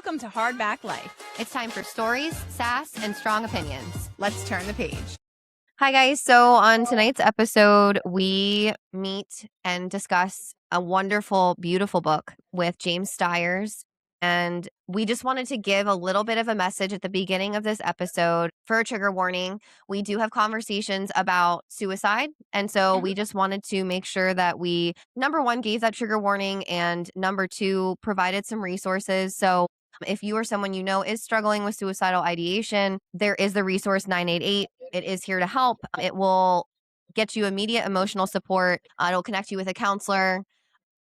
Welcome to Hardback Life. It's time for stories, sass, and strong opinions. Let's turn the page. Hi, guys. So, on tonight's episode, we meet and discuss a wonderful, beautiful book with James Stiers. And we just wanted to give a little bit of a message at the beginning of this episode for a trigger warning. We do have conversations about suicide. And so we just wanted to make sure that we, number one, gave that trigger warning, and number two, provided some resources. So if you or someone you know is struggling with suicidal ideation, there is the resource 988. It is here to help. It will get you immediate emotional support. It'll connect you with a counselor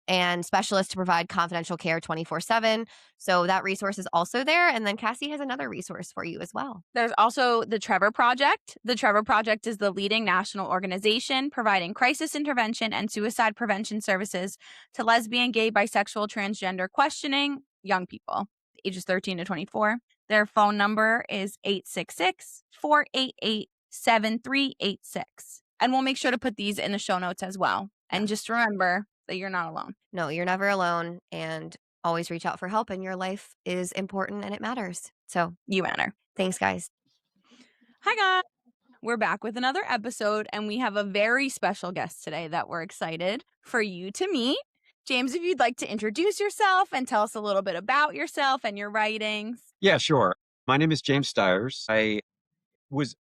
and specialist to provide confidential care 24/7. So that resource is also there. And then Cassie has another resource for you as well. There's also the Trevor Project. The Trevor Project is the leading national organization providing crisis intervention and suicide prevention services to lesbian, gay, bisexual, transgender questioning young people, ages 13 to 24. Their phone number is 866-488-7386. And we'll make sure to put these in the show notes as well. And just remember that you're not alone. No, you're never alone, and always reach out for help, and your life is important and it matters. So You matter. thanks, guys. Hi, guys. We're back with another episode, and we have a very special guest today that we're excited for you to meet. James, if you'd like to introduce yourself and tell us a little bit about yourself and your writings. Yeah, sure. My name is James Stiers. I was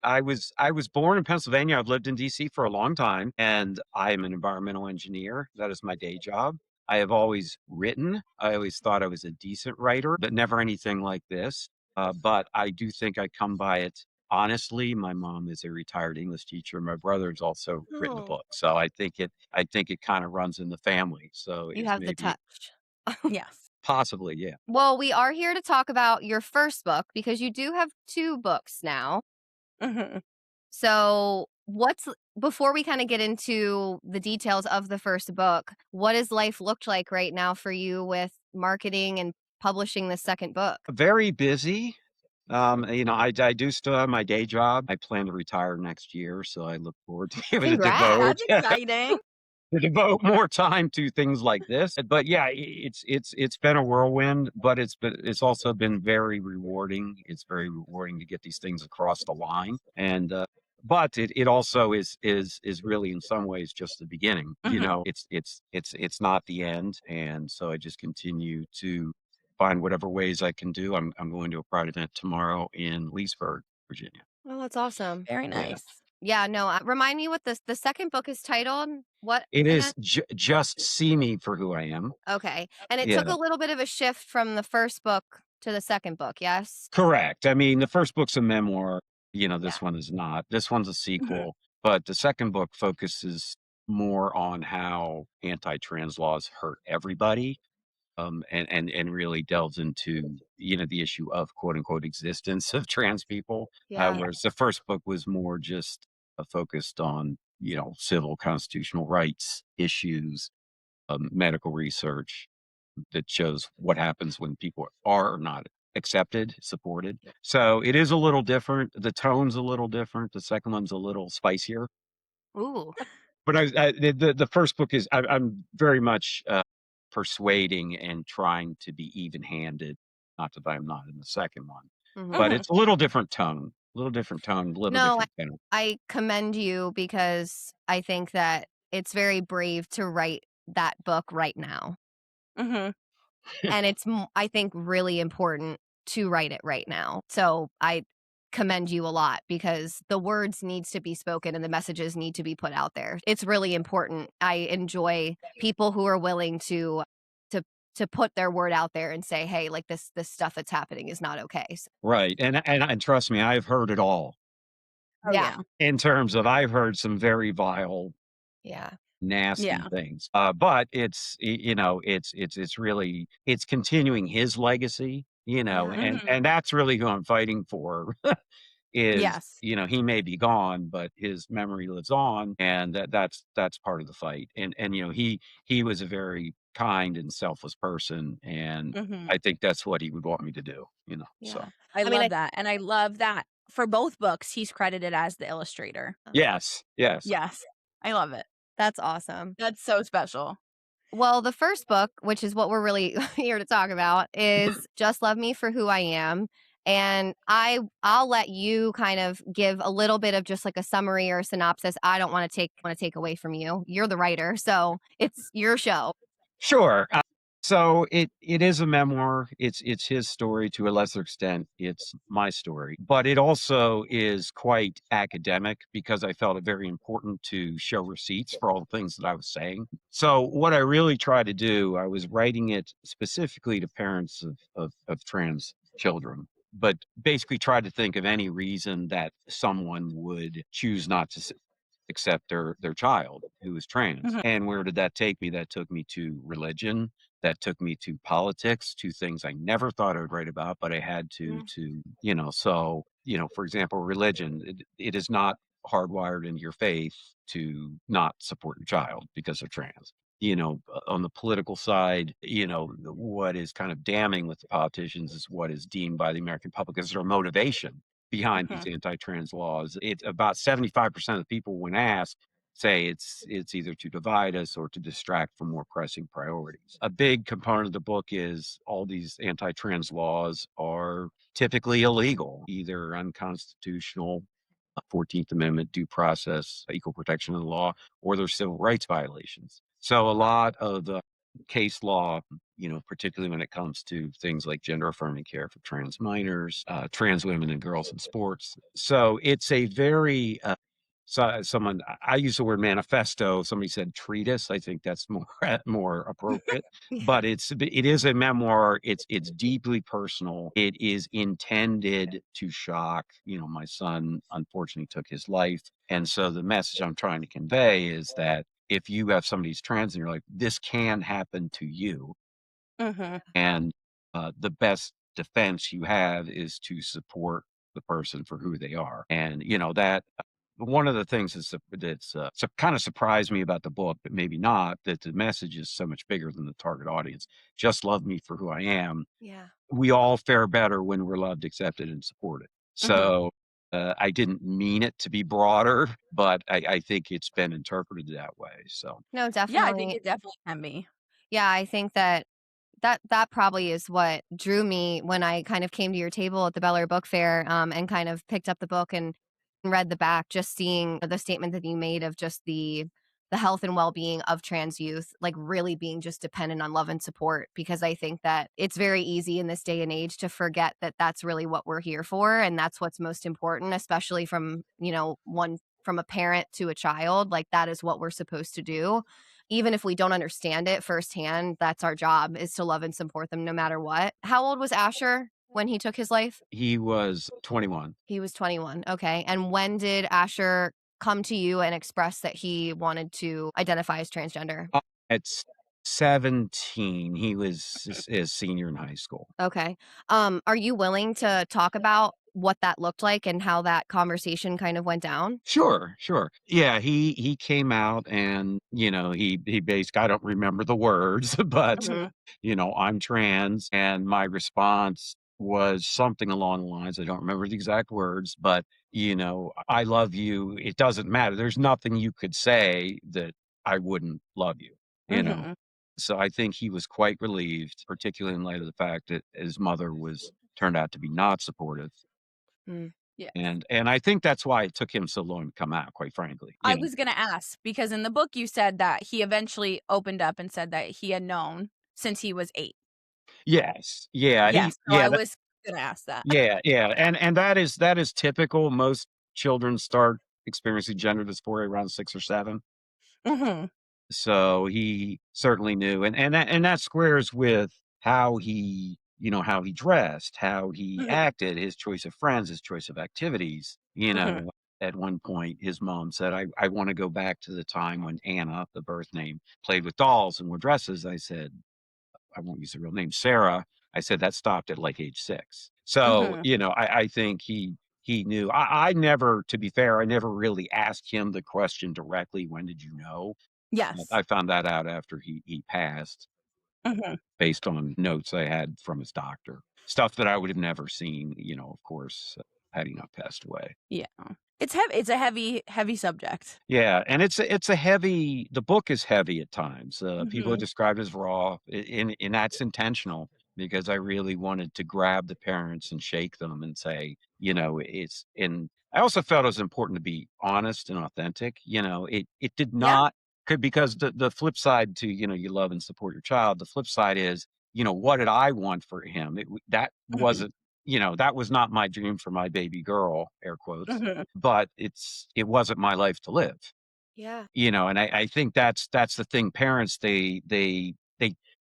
born in Pennsylvania. I've lived in DC for a long time, and I am an environmental engineer. That is my day job. I have always written. I always thought I was a decent writer, but never anything like this. But I do think I come by it honestly. My mom is a retired English teacher. My brother's also written a book, so I think it kind of runs in the family. So You it's have the maybe touch. Yes. possibly, yeah. Well, we are here to talk about your first book because you do have two books now. Mhm. So, before we kind of get into the details of the first book, what does life look like right now for you with marketing and publishing the second book? Very busy. I do still have my day job. I plan to retire next year, so I look forward to able to Congrats. That's exciting. devote more time to things like this. But yeah, it's been a whirlwind, but it's also been very rewarding. It's very rewarding to get these things across the line, and but it also is really in some ways just the beginning. Mhm. It's not the end, and so I just continue to find whatever ways I can do. I'm going to a pride event tomorrow in Leesburg, Virginia. Oh, that's awesome. Very Yeah. nice. Yeah, no, remind me what the second book is titled. What It again? is just see me for who I am. Okay. And it Yeah. took a little bit of a shift from the first book to the second book, yes? Correct. I mean, the first book's a memoir. Yeah. This one is not. This one's a Mhm. sequel, but the second book focuses more on how anti-trans laws hurt everybody, and really delves into the issue of quote unquote existence of trans people. Yeah. Whereas the first book was more just focused on civil constitutional rights issues, medical research that shows what happens when people are not accepted, supported. So it is a little different. The tone's a little different. The second one's a little spicier. Ooh. But the first book is I'm very much persuading and trying to be even-handed. Not that I'm not in the second one, but Mhm. it's a little different tone. A little different tone. A little No, different tone. I commend you because I think that it's very brave to write that book right now. Mhm. And it's, I think, really important to write it right now. So I commend you a lot because the words needs to be spoken and the messages need to be put out there. It's really important. I enjoy people who are willing to put their word out there and say, hey, like this stuff that's happening is not okay. So, Right. And trust me, I've heard it all. Oh, yeah. In terms of I've heard some very vile, Yeah. nasty Yeah. things. But it's really it's continuing his legacy, Yeah. and that's really who I'm fighting for. Is Yes. he may be gone, but his memory lives on, and that's part of the fight. And he was a very kind and selfless person, and Mhm. I think that's what he would want me to do. So Yeah. I mean, love that. And I love that for both books, he's credited as the illustrator. yes. Yes. I love it. That's awesome. That's so special. Well, the first book, which is what we're really here to talk about, is Just Love Me for Who I Am. And I'll let you kind of give a little bit of just like a summary or a synopsis. I don't want to take away from you. You're the writer, so it's your show. Sure. So it is a memoir. It's his story to a lesser extent. It's my story, but it also is quite academic because I felt it very important to show receipts for all the things that I was saying. So what I really try to do, I was writing it specifically to parents of trans children, but basically try to think of any reason that someone would choose not to accept their child who is trans. Mhm. And where did that take me? That took me to religion. That took me to politics, to things I never thought I would write about, but I had Mm. so, for example, religion, it is not hardwired into your faith to not support your child because they're trans. On the political side, what is kind of damning with the politicians is what is deemed by the American public as their motivation behind these Mhm. anti-trans laws. It's about 75% of the people when asked say it's either to divide us or to distract from more pressing priorities. A big component of the book is all these anti-trans laws are typically illegal, either unconstitutional, 14th Amendment due process, equal protection of the law, or they're civil rights violations. So a lot of the case law, particularly when it comes to things like gender affirming care for trans minors, trans women and girls in sports. So it's a very someone I use the word manifesto. Somebody said treatise. I think that's more more appropriate. Yeah. But it is a memoir. It's deeply personal. It is intended to shock. My son unfortunately took his life, and so the message I'm trying to convey is that if you have somebody who's trans in your life, this can happen to you. Mhm. And the best defense you have is to support the person for who they are. And, that one of the things that's kind of surprised me about the book, but maybe not, that the message is so much bigger than the target audience. Just love me for who I am. Yeah. We all fare better when we're loved, accepted, and supported. Mhm. So I didn't mean it to be broader, but I think it's been interpreted that way. So No, Yeah, I think definitely. it definitely can be. Yeah, I think that probably is what drew me when I kind of came to your table at the Bel Air Book Fair, and kind of picked up the book and read the back, just seeing the statement that you made of just the health and well-being of trans youth, like really being just dependent on love and support. Because I think that it's very easy in this day and age to forget that that's really what we're here for, and that's what's most important, especially from one from a parent to a child. Like that is what we're supposed to do, even if we don't understand it firsthand. That's our job, is to love and support them no matter what. How old was Asher when he took his life? he was 21. He was 21. Okay. And when did Asher come to you and express that he wanted to identify as transgender? At 17, he was his senior in high school. Okay. Are you willing to talk about what that looked like and how that conversation kind of went down? Sure, sure. Yeah, he came out and, he basically I don't remember the words, but, Mhm. "I'm trans," and my response was something along the lines, I don't remember the exact words, but, "I love you. It doesn't matter. There's nothing you could say that I wouldn't love you," you know? Mhm. So I think he was quite relieved, particularly in light of the fact that his mother was turned out to be not supportive. Mm. Yes. And I think that's why it took him so long to come out, quite frankly, I was gonna ask because in the book you said that he eventually opened up and said that he had known since he was 8. Yes. Yeah, Yes, so I was gonna ask that. yeah, and that is typical. Most children start experiencing gender dysphoria around 6 or 7. Mhm. So he certainly knew, and that squares with how he dressed, how he Mhm. acted, his choice of friends, his choice of activities. Mhm. At one point, his mom said, "I want to go back to the time when Anna, the birth name, played with dolls and wore dresses." I said, I won't use the real name, Sarah. I said that stopped at like age 6. So, Mhm. I think he knew. I never, to be fair, I never really asked him the question directly, "When did you know?" Yes. I found that out after he passed Mhm. based on notes I had from his doctor. Stuff that I would have never seen, of course. had he not passed away. Yeah. It's heavy. It's a heavy subject. Yeah, and it's a heavy the book is heavy at times. People Mhm. describe it as raw, and that's intentional because I really wanted to grab the parents and shake them and say, it's and I also felt it was important to be honest and authentic. It did Yeah. not could because the flip side to, you love and support your child, the flip side is, what did I want for him? That Mhm. wasn't, that was not my dream for my baby girl, air quotes, Mhm. but it wasn't my life to live. Yeah. And I think that's the thing. Parents, they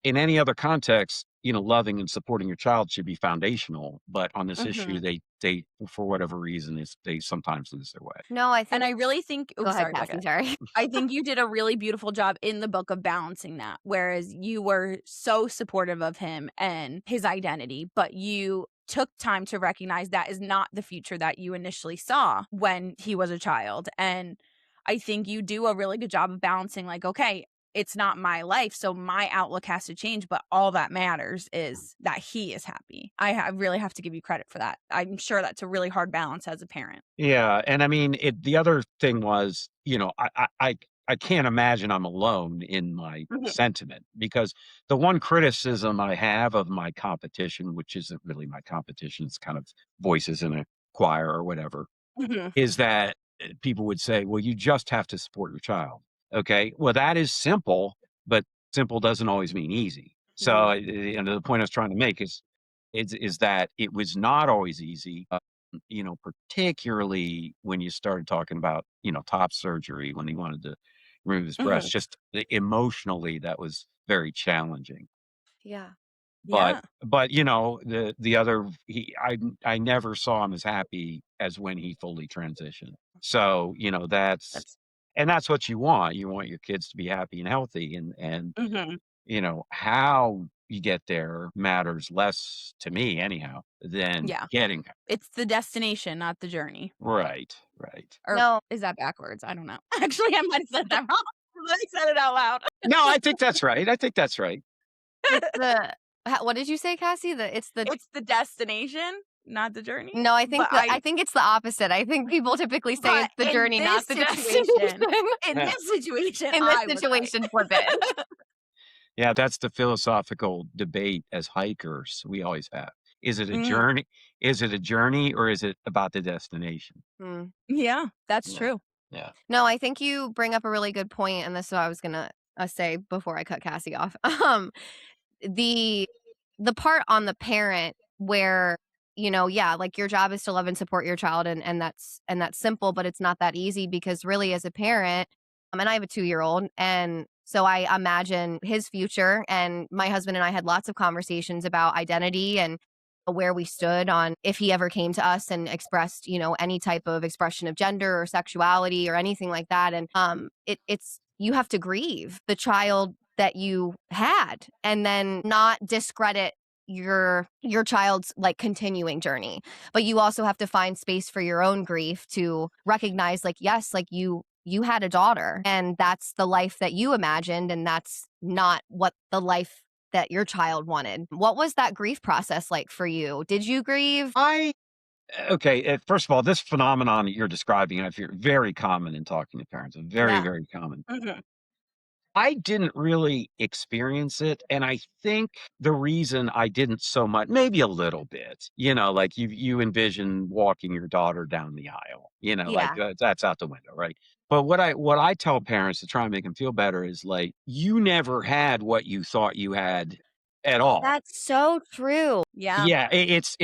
in any other context, loving and supporting your child should be foundational. But on this issue, Mhm. they for whatever reason is they sometimes lose their way. No, I And think I really think go oops, ahead, sorry, go Cassie, ahead. sorry. I think you did a really beautiful job in the book of balancing that, whereas you were so supportive of him and his identity, but you took time to recognize that is not the future that you initially saw when he was a child. And I think you do a really good job of balancing, like, okay, it's not my life, so my outlook has to change, but all that matters is that he is happy. I really have to give you credit for that. I'm sure that's a really hard balance as a parent. Yeah, and I mean, the other thing was, I can't imagine I'm alone in my Mhm, sentiment because the one criticism I have of my competition, which isn't really my competition, it's kind of voices in a choir or whatever, mhm, is that people would say, "Well, you just have to support your child." Okay, well, that is simple, but simple doesn't always mean easy. So, Mhm. the point I was trying to make is that it was not always easy. Particularly when you started talking about top surgery when he wanted to remove his breast. mhm. Just emotionally, that was very challenging. Yeah. But Yeah, the other I never saw him as happy as when he fully transitioned. So, That's that's what you want. You want your kids to be happy and healthy and mhm, how you get there matters less to me anyhow than yeah. getting there. It's the destination, not the journey. Right, right. Or no, is that backwards? I don't know. Actually, I might have said that wrong. I said it out loud. No, I think that's right. I think that's right. it's the what did you say, Cassie? It's the It's the destination, not the journey. no, But I think it's the opposite. I think people typically say but it's the in journey, not this the destination. situation, in Yeah. this situation, In this I was right. situation, flip it. Yeah, that's the philosophical debate as hikers we always have. Is it a Mm, journey? Is it a journey or is it about the destination? Hmm. yeah, that's Yeah. true. Yeah. No, I think you bring up a really good point, and this is what I was gonna say before I cut Cassie off. The the part on the parent where yeah, like your job is to love and support your child, and that's simple, but it's not that easy because really, as a parent, and I have a 2-year-old, and so I imagine his future. And my husband and I had lots of conversations about identity and where we stood on if he ever came to us and expressed any type of expression of gender or sexuality or anything like that. And it's you have to grieve the child that you had and then not discredit your child's like continuing journey, but you also have to find space for your own grief to recognize, like, yes, like you had a daughter and that's the life that you imagined, and that's not what the life that your child wanted. What was that grief process like for you? Did you grieve? I okay, first of all, this phenomenon that you're describing, I feel very common in talking to parents. Very, Yeah. very common. Mhm, I didn't really experience it, and I think the reason I didn't so much maybe a little bit, like you envision walking your daughter down the aisle, like Yeah. that's out the window, right? But what I tell parents to try and make them feel better is like you never had what you thought you had at all. That's so true. yeah, Yeah, it's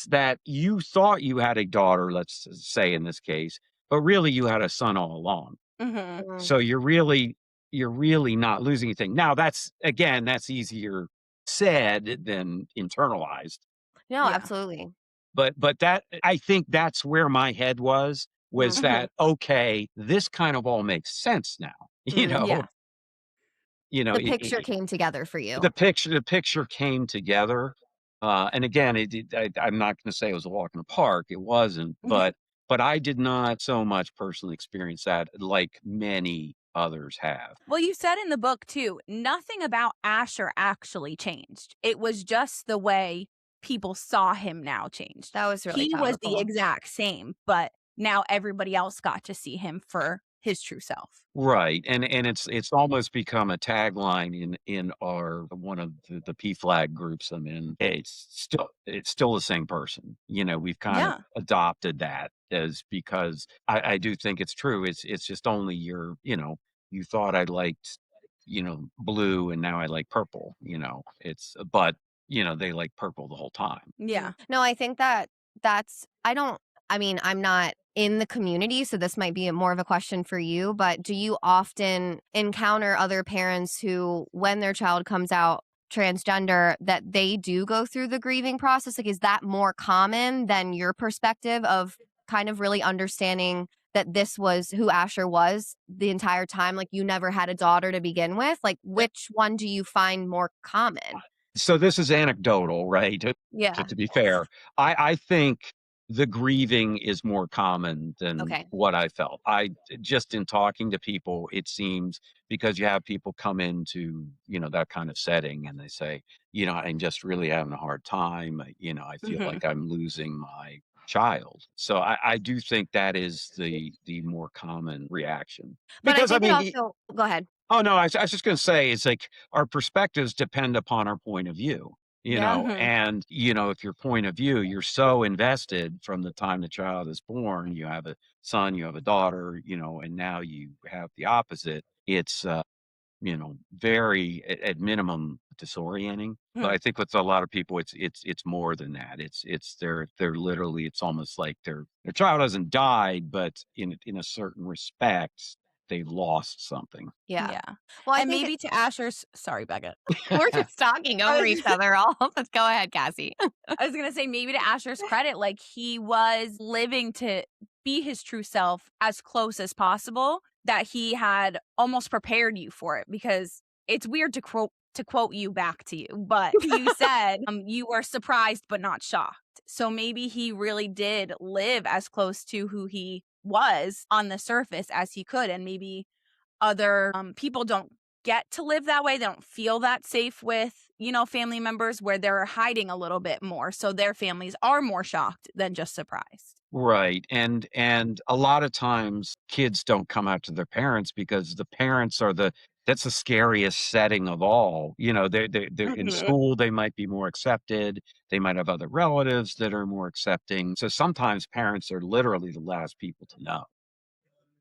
that you thought you had a daughter, let's say in this case, but really you had a son all along. mhm, Mm. So you're really not losing anything. Now that's easier said than internalized. No, yeah, absolutely. But that I think that's where my head was Mm. mhm, that, okay, this kind of all makes sense now. You Mm. know, yeah, The picture came together for the you. picture came together. And again, I'm not going to say it was a walk in the park. It wasn't, mhm. but I did not so much personally experience that like many others have. Well, you said in the book too, nothing about Asher actually changed. It was just the way people saw him now changed. That was really He was the powerful. exact same, but now everybody else got to see him for his true self. Right, and it's almost become a tagline in our one of the PFLAG groups I'm in. It's still the same person. You know, we've kind of Yeah. adopted that as because I do think it's true. It's just only you thought I liked, blue and now I like purple, but they like purple the whole time. Yeah. No, I think that's I mean, I'm not in the community, so this might be more of a question for you, but do you often encounter other parents who, when their child comes out transgender, that they do go through the grieving process? Like, is that more common than your perspective of kind of really understanding that this was who Asher was the entire time? Like, you never had a daughter to begin with? Like, which one do you find more common? So this is anecdotal, right? Yeah. To be fair, I think the grieving is more common than Okay. what I felt. I just in talking to people, it seems because you have people come into that kind of setting and they say, I'm just really having a hard time. I feel Mhm. like I'm losing my child. So I do think that is the more common reaction But I because I think it mean, also go ahead. oh, no, I was just gonna say, it's like our perspectives depend upon our point of view, Yeah. Mhm. and, if your point of view, you're so invested from the time the child is born, you have a son, you have a daughter, and now you have the opposite. It's, very at minimum disorienting. But Mhm. I think with a lot of people, it's more than that. It's they're literally it's almost like their child hasn't died, but in a certain respect, they lost something. Yeah. Yeah. Well, I And think maybe to Asher's sorry, Beckett. we're just talking I over was each other all. Let's go ahead, Cassie. I was gonna say maybe to Asher's credit, like he was living to be his true self as close as possible, that he had almost prepared you for it because it's weird to quote you back to you, but you said you were surprised but not shocked. So maybe he really did live as close to who he was on the surface as he could, and maybe other people don't get to live that way. They don't feel that safe with, family members where they're hiding a little bit more. So their families are more shocked than just surprised. Right, and a lot of times kids don't come out to their parents because the parents are that's the scariest setting of all. They're in Mhm. school, they might be more accepted, they might have other relatives that are more accepting. So sometimes parents are literally the last people to know,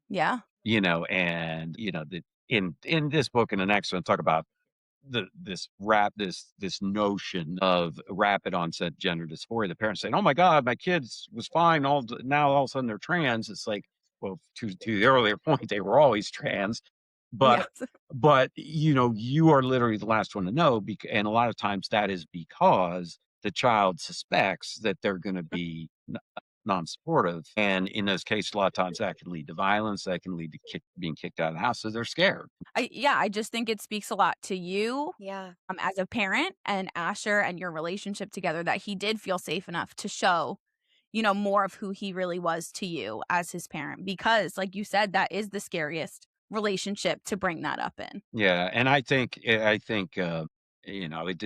Yeah. and in this book and the next one talk about this notion of rapid onset gender dysphoria. The parents saying, "Oh my God, my kids was fine. Now all of a sudden they're trans." It's like, well, to the earlier point, they were always trans, but Yes. you are literally the last one to know, and a lot of times that is because the child suspects that they're going to be non-supportive, and in those cases, a lot of times that can lead to violence. That can lead to being kicked out of the house, so they're scared. I just think it speaks a lot to you Yeah. as a parent and Asher and your relationship together that he did feel safe enough to show, more of who he really was to you as his parent. Because, like you said, that is the scariest relationship to bring that up in. Yeah, and I think, I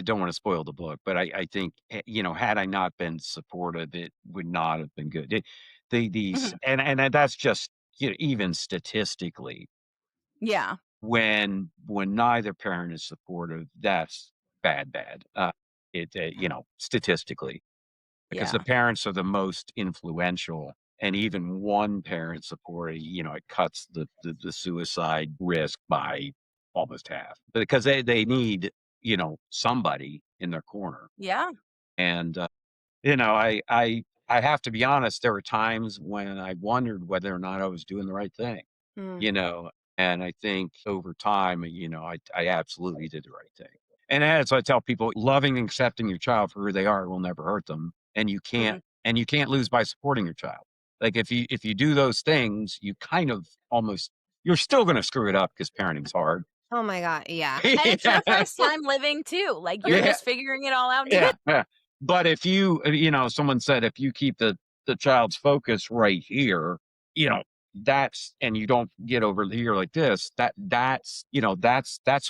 don't wanna spoil the book, but I think, had I not been supportive, it would not have been good. These Mhm. and that's just, even statistically, Yeah. when neither parent is supportive, that's bad, statistically. Because the Yeah. parents are the most influential, and even one parent support, it cuts the suicide risk by almost half, because they need, somebody in their corner, Yeah. and, I have to be honest, there were times when I wondered whether or not I was doing the right thing, Mm. you know, and I think over time, I absolutely did the right thing. And as I tell people, loving and accepting your child for who they are will never hurt them, and Mhm. you can't lose by supporting your child. Like if you do those things, you kind of almost you're still gonna screw it up because parenting's hard. Oh my God. Yeah. And it's your Yeah. first time living too. Like you're Yeah, just figuring it all out together. yeah, yeah. But if someone said if you keep the child's focus right here, that's and you don't get over here like this, that's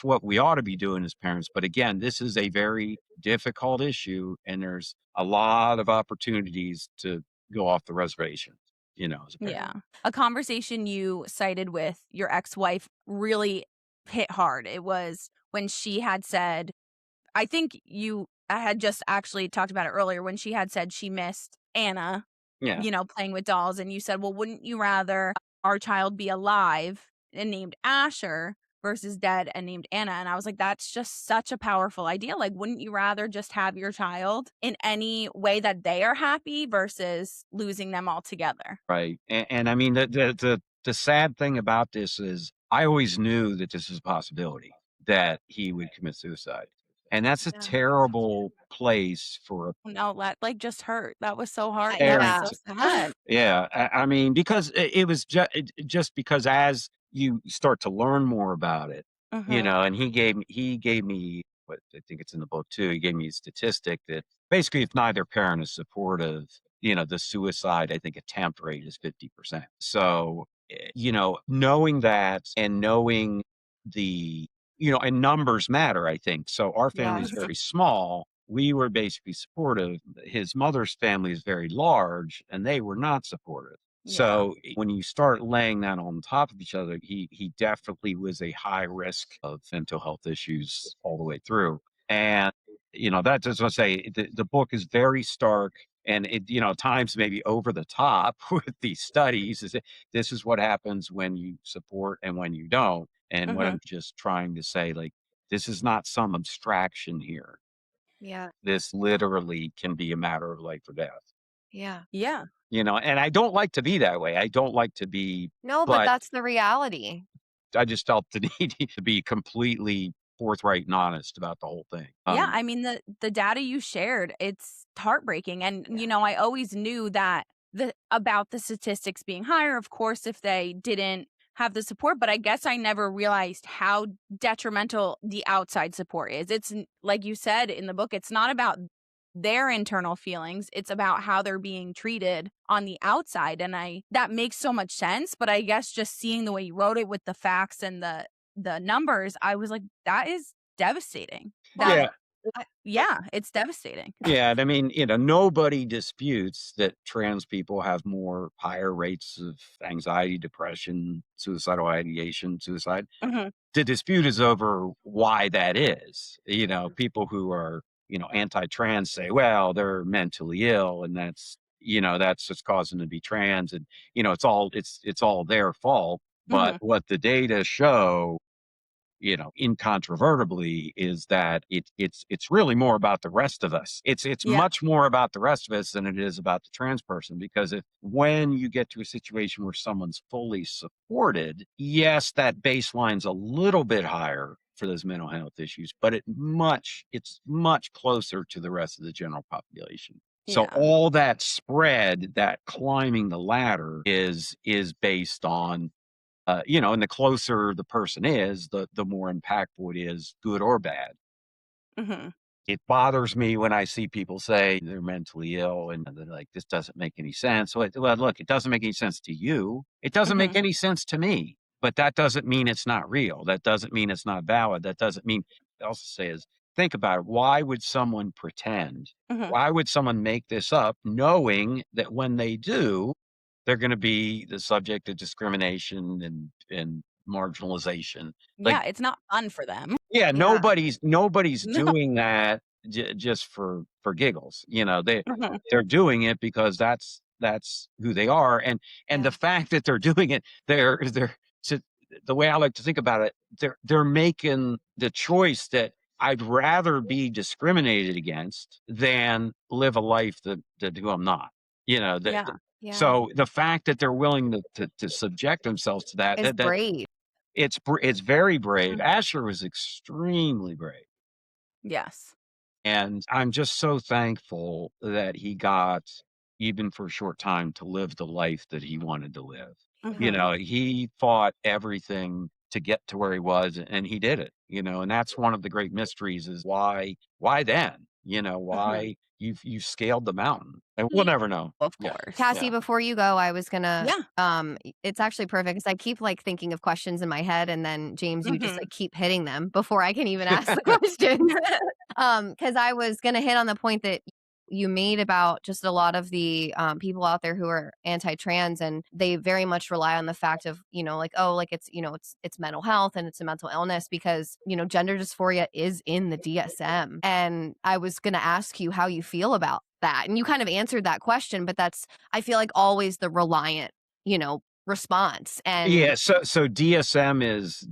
what we ought to be doing as parents. But again, this is a very difficult issue, and there's a lot of opportunities to go off the reservation, as a parent. Yeah. A conversation you cited with your ex-wife really hit hard. It was when she had said, I think I had just actually talked about it earlier when she had said she missed Anna, Yeah. playing with dolls, and you said, "Well, wouldn't you rather our child be alive and named Asher versus dead and named Anna?" And I was like, "That's just such a powerful idea. Like, wouldn't you rather just have your child in any way that they are happy versus losing them altogether?" Right. And I mean, the sad thing about this is I always knew that this was a possibility that he would commit suicide. And that's a Yeah. terrible place for a No, that, like, just hurt. That was so hard. That was parent. Yeah. so sad. Yeah. I mean, because it was just because as you start to learn more about it, Mhm. and he gave me, what I think it's in the book too. He gave me a statistic that basically, if neither parent is supportive, the suicide, I think, attempt rate is 50%. So, knowing that and knowing the, and numbers matter, I think. So our family is Yes. Mhm. very small. We were basically supportive. His mother's family is very large, and they were not supportive. Yeah. So when you start laying that on top of each other, he definitely was a high risk of mental health issues all the way through. And that just want to say the book is very stark, and it at times maybe over the top with these studies. This is what happens when you support and when you don't. And what Mhm. I'm just trying to say, like, this is not some abstraction here. Yeah. This literally can be a matter of life or death. Yeah. Yeah. And I don't like to be that way. I don't like to be, No, but but that's the reality. I just felt the need to be completely forthright and honest about the whole thing. Yeah, I mean, the data you shared, it's heartbreaking, and, I always knew that about the statistics being higher, of course, if they didn't have the support, but I guess I never realized how detrimental the outside support is. It's n like you said in the book, it's not about their internal feelings, it's about how they're being treated on the outside, and that makes so much sense, but I guess just seeing the way you wrote it with the facts and the numbers, I was like, "That is devastating." That yeah, I Yeah, it's devastating. yeah. And I mean, nobody disputes that trans people have more higher rates of anxiety, depression, suicidal ideation, suicide. Mhm. The dispute is over why that is. People who are, anti-trans say, well, they're mentally ill, and that's what's causing them to be trans, and it's all their fault. But Mhm. what the data show, incontrovertibly, is that it's really more about the rest of us. It's Yeah. much more about the rest of us than it is about the trans person. Because if when you get to a situation where someone's fully supported, yes, that baseline's a little bit higher for those mental health issues, but it's much closer to the rest of the general population. So Yeah. all that spread, that climbing the ladder is based on and the closer the person is, the more impactful it is, good or bad. Mhm. It bothers me when I see people say they're mentally ill and they're like, this doesn't make any sense. Well, look, it doesn't make any sense to you. It doesn't make Mhm. any sense to me, but that doesn't mean it's not real. That doesn't mean it's not valid. That doesn't mean, I also say is, think about it. Why would someone pretend? Mhm. Why would someone make this up knowing that when they do, they're going to be the subject of discrimination and marginalization? Like, Yeah, it's not fun for them. yeah, yeah. nobody's No. doing that just for giggles. Mhm. They're doing it because that's who they are, and the Yeah. fact that they're doing it, they're so the way I like to think about it, they're making the choice that I'd rather be discriminated against than live a life that who I'm not. Yeah. Yeah. So the fact that they're willing to subject themselves to that, Is that brave. it's very brave. Mm. Asher was extremely brave, Yes. and I'm just so thankful that he got, even for a short time, to live the life that he wanted to live. Mhm. He fought everything to get to where he was, and he did it, and that's one of the great mysteries is why then? Mhm. Why you've scaled the mountain, and we'll never know. Of Yeah, course. Cassie, yeah. before you go, I was gonna Yeah. it's actually perfect because I keep like thinking of questions in my head and then James, you just Mhm. like keep hitting them before I can even ask the questions. Because I was gonna hit on the point that you made about just a lot of the people out there who are anti-trans and they very much rely on the fact of like oh like it's it's mental health and it's a mental illness because gender dysphoria is in the DSM and I was gonna ask you how you feel about that and you kind of answered that question but that's I feel like always the reliant response and Yeah, so DSM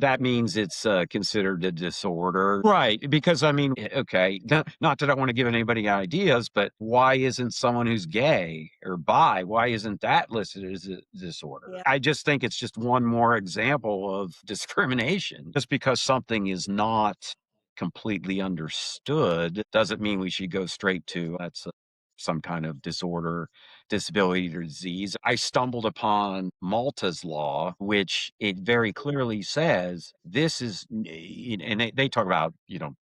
that means it's considered a disorder, right? Because I mean, okay, not that I want to give anybody ideas, but why isn't someone who's gay or bi, why isn't that listed as a disorder? Yeah. I just think it's just one more example of discrimination. Just because something is not completely understood doesn't mean we should go straight to that's some kind of disorder, disability, or disease. I stumbled upon Malta's law, which it very clearly says this is, and they talk about,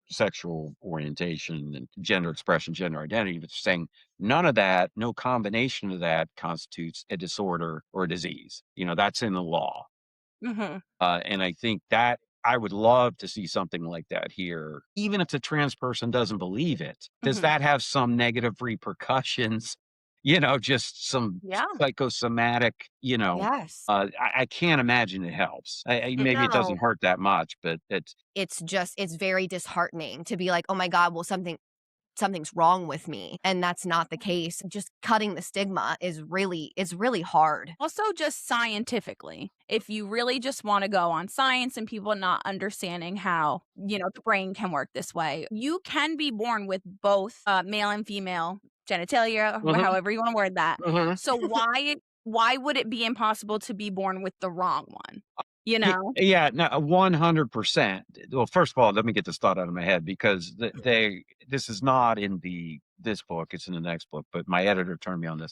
sexual orientation and gender expression, gender identity, but saying none of that, no combination of that constitutes a disorder or a disease. That's in the law. Mhm. And I think that I would love to see something like that here, even if the trans person doesn't believe it. Does Mhm. that have some negative repercussions? Just some Yeah. psychosomatic, yes. I can't imagine it helps. Maybe it No, doesn't hurt that much, but it's very disheartening to be like oh my god well something's wrong with me and that's not the case just cutting the stigma is really hard. Also, just scientifically, if you really just want to go on science and people not understanding how, the brain can work this way, you can be born with both male and female genitalia, or Mhm, however you want to word that. mhm. So why would it be impossible to be born with the wrong one? You know? Yeah, no, 100%. Well, first of all, let me get this thought out of my head because this is not in this book, it's in the next book, but my editor turned me on this.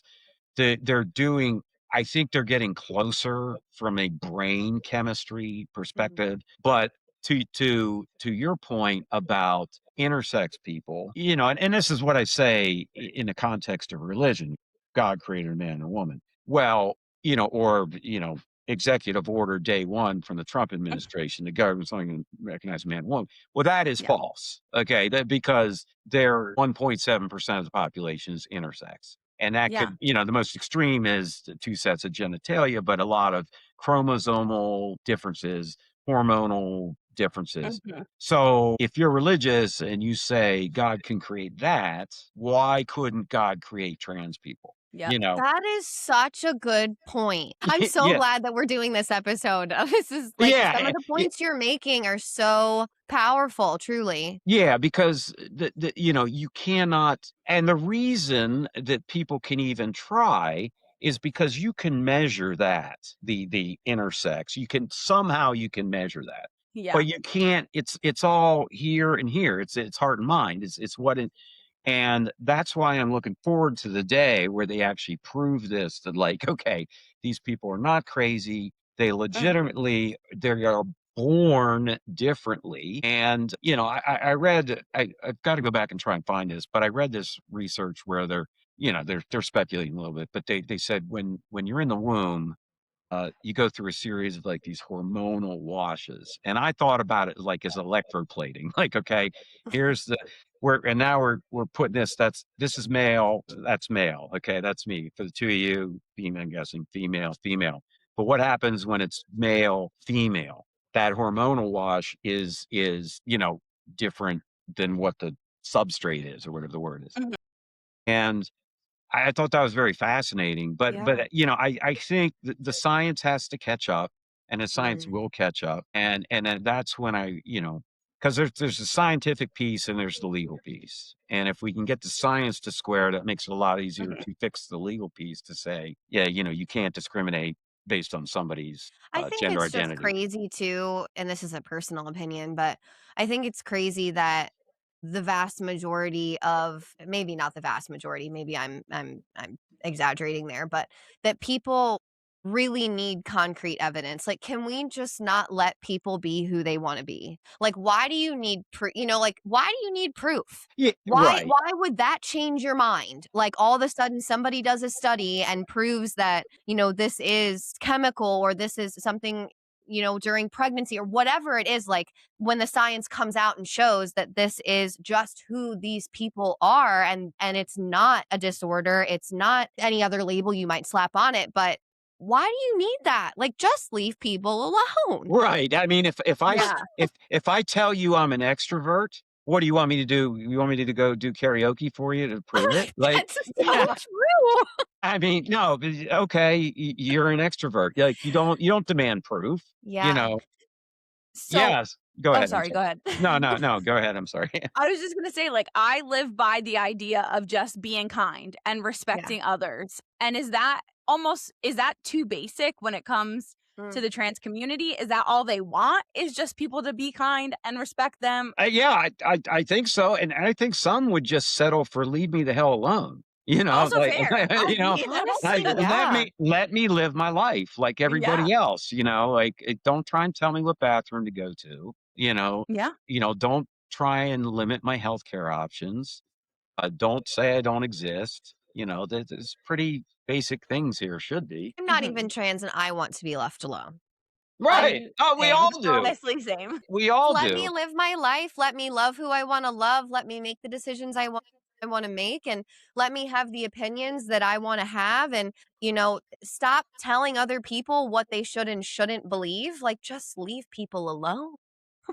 They're doing I think they're getting closer from a brain chemistry Mhm. perspective, but to your point about intersex people, and this is what I say in the context of religion, God created a man and a woman. Well, or executive order day one from the Trump administration, the government's only going to recognize man and woman. Well, that is Yeah. false. Okay, because they're 1.7% of the population is intersex. And that Yeah. could, the most extreme is the two sets of genitalia, but a lot of chromosomal differences, hormonal differences. Mhm. So if you're religious and you say God can create that, why couldn't God create trans people? Yep. You know? That is such a good point. I'm so Yeah. glad that we're doing this episode. This is like some Yeah. of the points you're making are so powerful, truly. Yeah, because you cannot, and the reason that people can even try is because you can measure that, the intersex. You can measure that. Yeah. But you can't, it's all here and here. It's heart and mind. It's what it and that's why I'm looking forward to the day where they actually prove this that, like, okay, these people are not crazy. Mhm. They are born differently. And, I read, I've got to go back and try and find this, but I read this research where they're speculating a little bit, but they said when you're in the womb, you go through a series of like these hormonal washes. And I thought about it like as electroplating. Like, okay, here's the and now we're putting this is male, that's male. Okay, that's me. For the two of you, female, I'm guessing, female, female. But what happens when it's male, female? That hormonal wash is different than what the substrate is or whatever the word is. Mhm. And I thought that was very fascinating, but, Yeah. I think the science has to catch up, and the science Mm. will catch up, and then that's when because there's the scientific piece and there's the legal piece, and if we can get the science to square, that makes it a lot easier Mhm. to fix the legal piece to say, "Yeah, you can't discriminate based on somebody's, I think gender it's just identity." crazy too, and this is a personal opinion, but I think it's crazy that the vast majority of maybe not the vast majority, maybe I'm exaggerating there, but that people really need concrete evidence. Like, can we just not let people be who they want to be? Like, why do you need proof? Like, why do you need proof? Yeah, Why right. why would that change your mind? Like, all of a sudden somebody does a study and proves that, this is chemical, or this is something, during pregnancy, or whatever it is. Like, when the science comes out and shows that this is just who these people are, and it's not a disorder, it's not any other label you might slap on it, but why do you need that? Like, just leave people alone. Right. I mean, Yeah. if I tell you I'm an extrovert, what do you want me to do? You want me to go do karaoke for you to prove it? Like, That's so true. I mean, no, but okay, you're an extrovert. Like, you don't demand proof, you Yeah. know. So, Yes. Go oh, ahead. I'm sorry, go sorry. ahead. No, no, no. Go ahead. I'm sorry. I was just going to say, like, I live by the idea of just being kind and Yeah. respecting others. And is that too basic when it comes Mm. to the trans community? Is that all they want, is just people to be kind and respect them? Yeah, I think so, and I think some would just settle for "Leave me the hell alone." Also Like, fair. you know, like, Honestly, yeah. let me live my life like Yeah. everybody else, like, don't try and tell me what bathroom to go to, Yeah. don't try and limit my healthcare options. Don't say I don't exist, there's pretty basic things here, should be. I'm not even Mhm. trans, and I want to be left alone. Right. I'm Oh, we same. all do. Honestly, same. We all Let me do. live my life. Let me love who I want to love. Let me make the decisions I want to make, and let me have the opinions that I want to have, and stop telling other people what they should and shouldn't believe. Like, just leave people alone.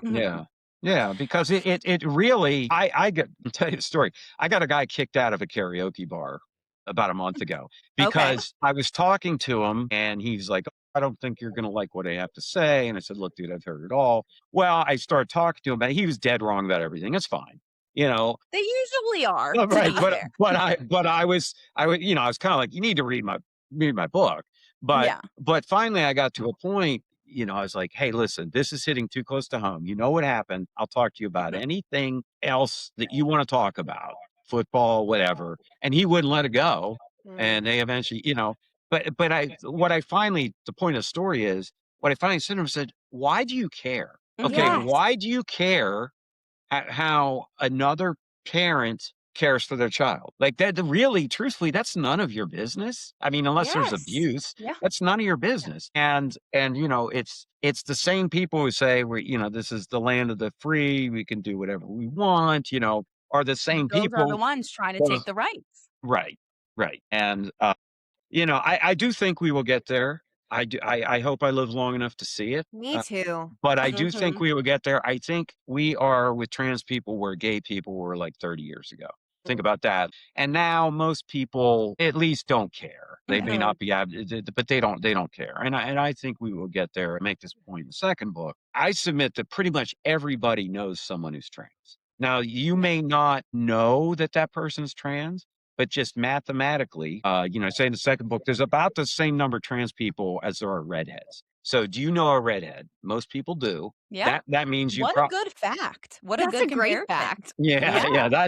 Mhm. Yeah. Yeah, because it really I get I'll tell you a story. I got a guy kicked out of a karaoke bar about a month ago Okay. because I was talking to him and he's like, I don't think you're gonna like what I have to say. And I said, Look, dude, I've heard it all. Well, I started talking to him, but he was dead wrong about everything. It's fine. You know, They usually are, well, to right, be fair. I was kinda like, "You need to read my book." But Yeah. finally, I got to a point, I was like, "Hey, listen, this is hitting too close to home. You know what happened. I'll talk to you about Mhm. anything else that you wanna talk about, football, whatever." And he wouldn't let it go, Mm, and they eventually, but the point of the story is, what I finally said to him, said, "Why do you care? Okay, Mhm. yes. why do you care at how another parent cares for their child. Like that really, truthfully, that's none of your business. I mean, unless there's Yes. abuse, Yeah. that's none of your business. And it's the same people who say this is the land of the free, we can do whatever we want, are the same Those are the people. ones trying to Well, take the rights. right, right. And I do think we will get there. I hope I live long enough to see it. Me too. But I do think Mhm. we will get there. I think we are with trans people where gay people were like 30 years ago. Think Mm, about that. And now most people at least don't care. They Yeah. may mhm. not be, but they don't care. And I think we will get there and make this point in the second book. I submit that pretty much everybody knows someone who's trans. Now, you Yeah. may not know that that person's trans, but just mathematically, say in the second book, there's about the same number of trans people as there are redheads. So, do you know a redhead? Most people do. Yeah. That means you What a probably. good fact. What a That's a good great comparison. fact. Yeah, Yeah. yeah,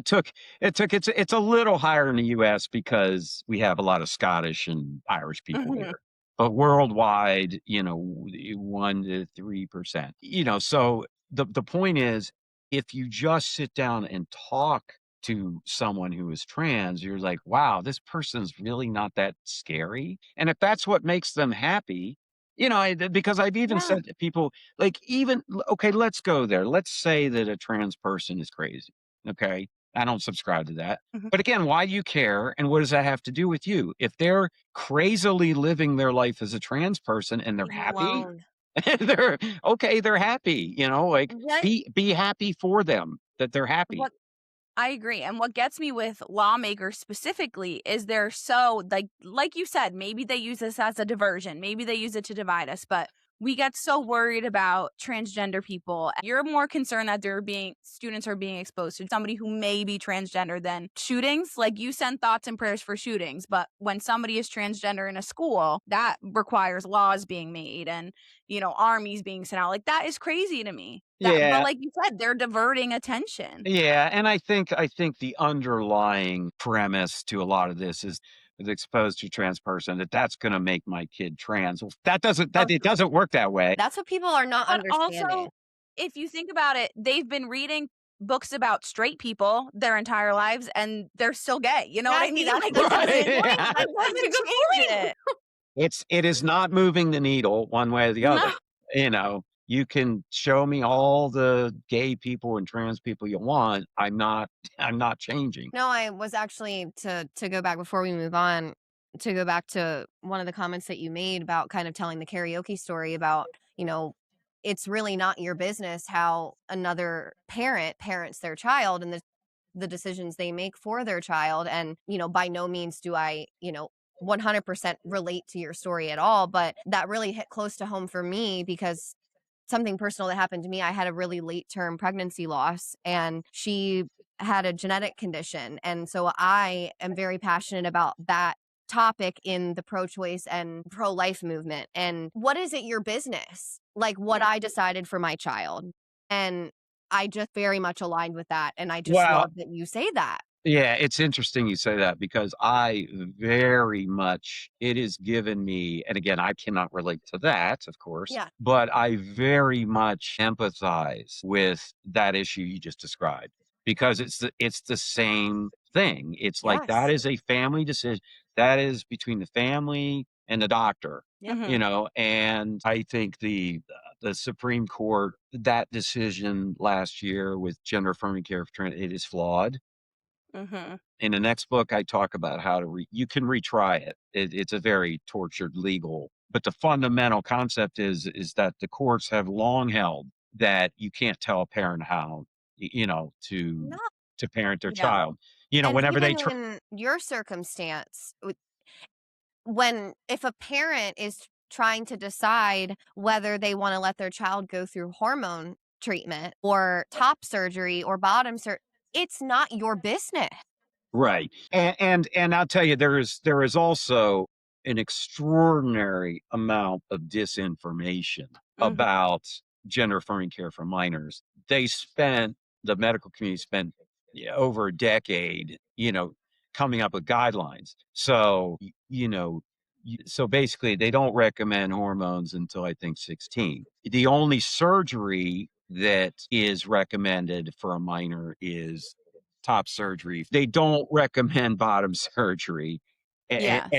it's a little higher in the US because we have a lot of Scottish and Irish people Mhm. here. But worldwide, 1 to 3%. So the point is, if you just sit down and talk to someone who is trans, you're like, wow, this person's really not that scary. And if that's what makes them happy, because I've even Yeah. said to people, like, okay, let's go there. Let's say that a trans person is crazy. Okay. I don't subscribe to that. Mhm. But again, why do you care? And what does that have to do with you? If they're crazily living their life as a trans person and they're Leave them happy, alone. they're okay, they're happy, like What? be happy for them that they're happy. What I agree. And what gets me with lawmakers specifically is they're so like you said, maybe they use this as a diversion. Maybe they use it to divide us, but we get so worried about transgender people. You're more concerned that students are being exposed to somebody who may be transgender than shootings. Like, you send thoughts and prayers for shootings, but when somebody is transgender in a school, that requires laws being made and, armies being sent out. Like, that is crazy to me. But Yeah. like you said, they're diverting attention. Yeah, and I think the underlying premise to a lot of this is is exposed to a trans person, that's going to make my kid trans. Well, it Um, doesn't work that way. That's what people are not But understanding. also, if you think about it, they've been reading books about straight people their entire lives and they're still gay. You know what I Exactly, mean? that's Like, that's a good Right. point. Yeah. That that's a doesn't good change point. it. It is not moving the needle one way or the No. other. You know, you can show me all the gay people and trans people you want. I'm not changing. No, I was actually to go back before we move on, to go back to one of the comments that you made about kind of telling the karaoke story about, it's really not your business how another parent parents their child and the decisions they make for their child. And, by no means do I, 100% relate to your story at all, but that really hit close to home for me because something personal that happened to me. I had a really late term pregnancy loss, and she had a genetic condition. And so I am very passionate about that topic in the pro choice and pro life movement. And what is it your business? Like what I decided for my child. And I just very much aligned with that. And I just Well, love that you say that. yeah, it's interesting you say that because I very much it has given me, and again, I cannot relate to that, of course, Yeah. but I very much empathize with that issue you just described because it's the same thing. It's like that Yes. is a family decision. That is between the family and the doctor, Yep. you know, and I think the Supreme Court, that decision last year with gender affirming care for trans, it is flawed. Mhm. In the next book, I talk about how to you can retry it. It's a very tortured legal, but the fundamental concept is that the courts have long held that you can't tell a parent how, No. to parent their Yeah. child. You know, And whenever they even in your circumstance, when if a parent is trying to decide whether they want to let their child go through hormone treatment or top surgery or bottom surgery, it's not your business. right. And I'll tell you, there is also an extraordinary amount of disinformation Mhm. about gender affirming care for minors. The medical community spent over a decade, coming up with guidelines. So, so basically they don't recommend hormones until I think 16. The only surgery that is recommended for a minor is top surgery. They don't recommend bottom surgery. And Yes.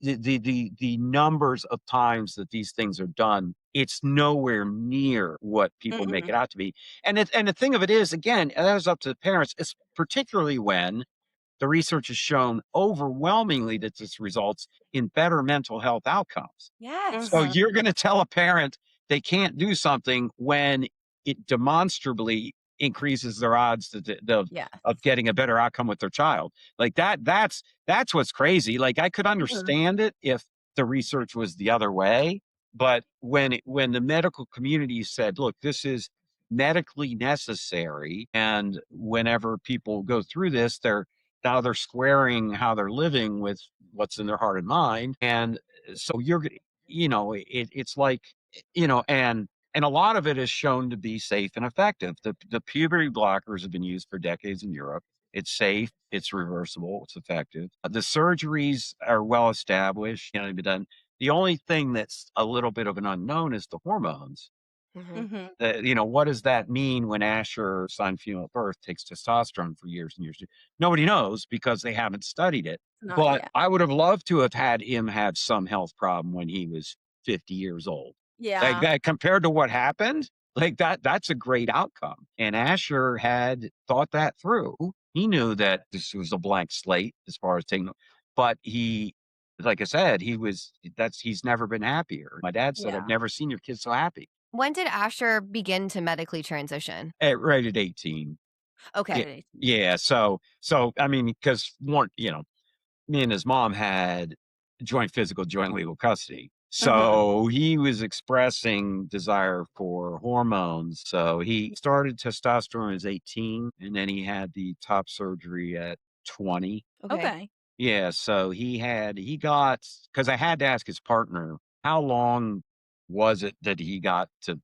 the numbers of times that these things are done, it's nowhere near what people make Mm-mm. it out to be. And the thing of it is, again, and that is up to the parents, it's particularly when the research has shown overwhelmingly that this results in better mental health outcomes. Yes. So Mhm. you're going to tell a parent they can't do something when it demonstrably increases their odds Yes. of getting a better outcome with their child. Like that's what's crazy. Like I could Mhm. understand it if the research was the other way, but when the medical community said, "Look, this is medically necessary," and whenever people go through this, they're squaring how they're living with what's in their heart and mind, and so it's like, and a lot of it is shown to be safe and effective. The puberty blockers have been used for decades in Europe. It's safe, it's reversible, it's effective. The surgeries are well established, they've been done. The only thing that's a little bit of an unknown is the hormones. Mhm. Mhm. What does that mean when Asher, son female at birth, takes testosterone for years and years? Nobody knows because they haven't studied it. Not But yet. I would have loved to have had him have some health problem when he was 50 years old. Like Yeah. that compared to what happened, like that's a great outcome. And Asher had thought that through. He knew that this was a blank slate as far as taking, but like I said, he's never been happier. My dad said, "I've Yeah. never seen your kid so happy." When did Asher begin to medically transition? Right at 18. Yeah. Okay. Right. Yeah. So I mean, because me and his mom had joint legal custody. Mhm. So he was expressing desire for hormones. So he started testosterone when he was 18, and then he had the top surgery at 20. Okay. Okay. Yeah. So he got, because I had to ask his partner, how long was it that he got to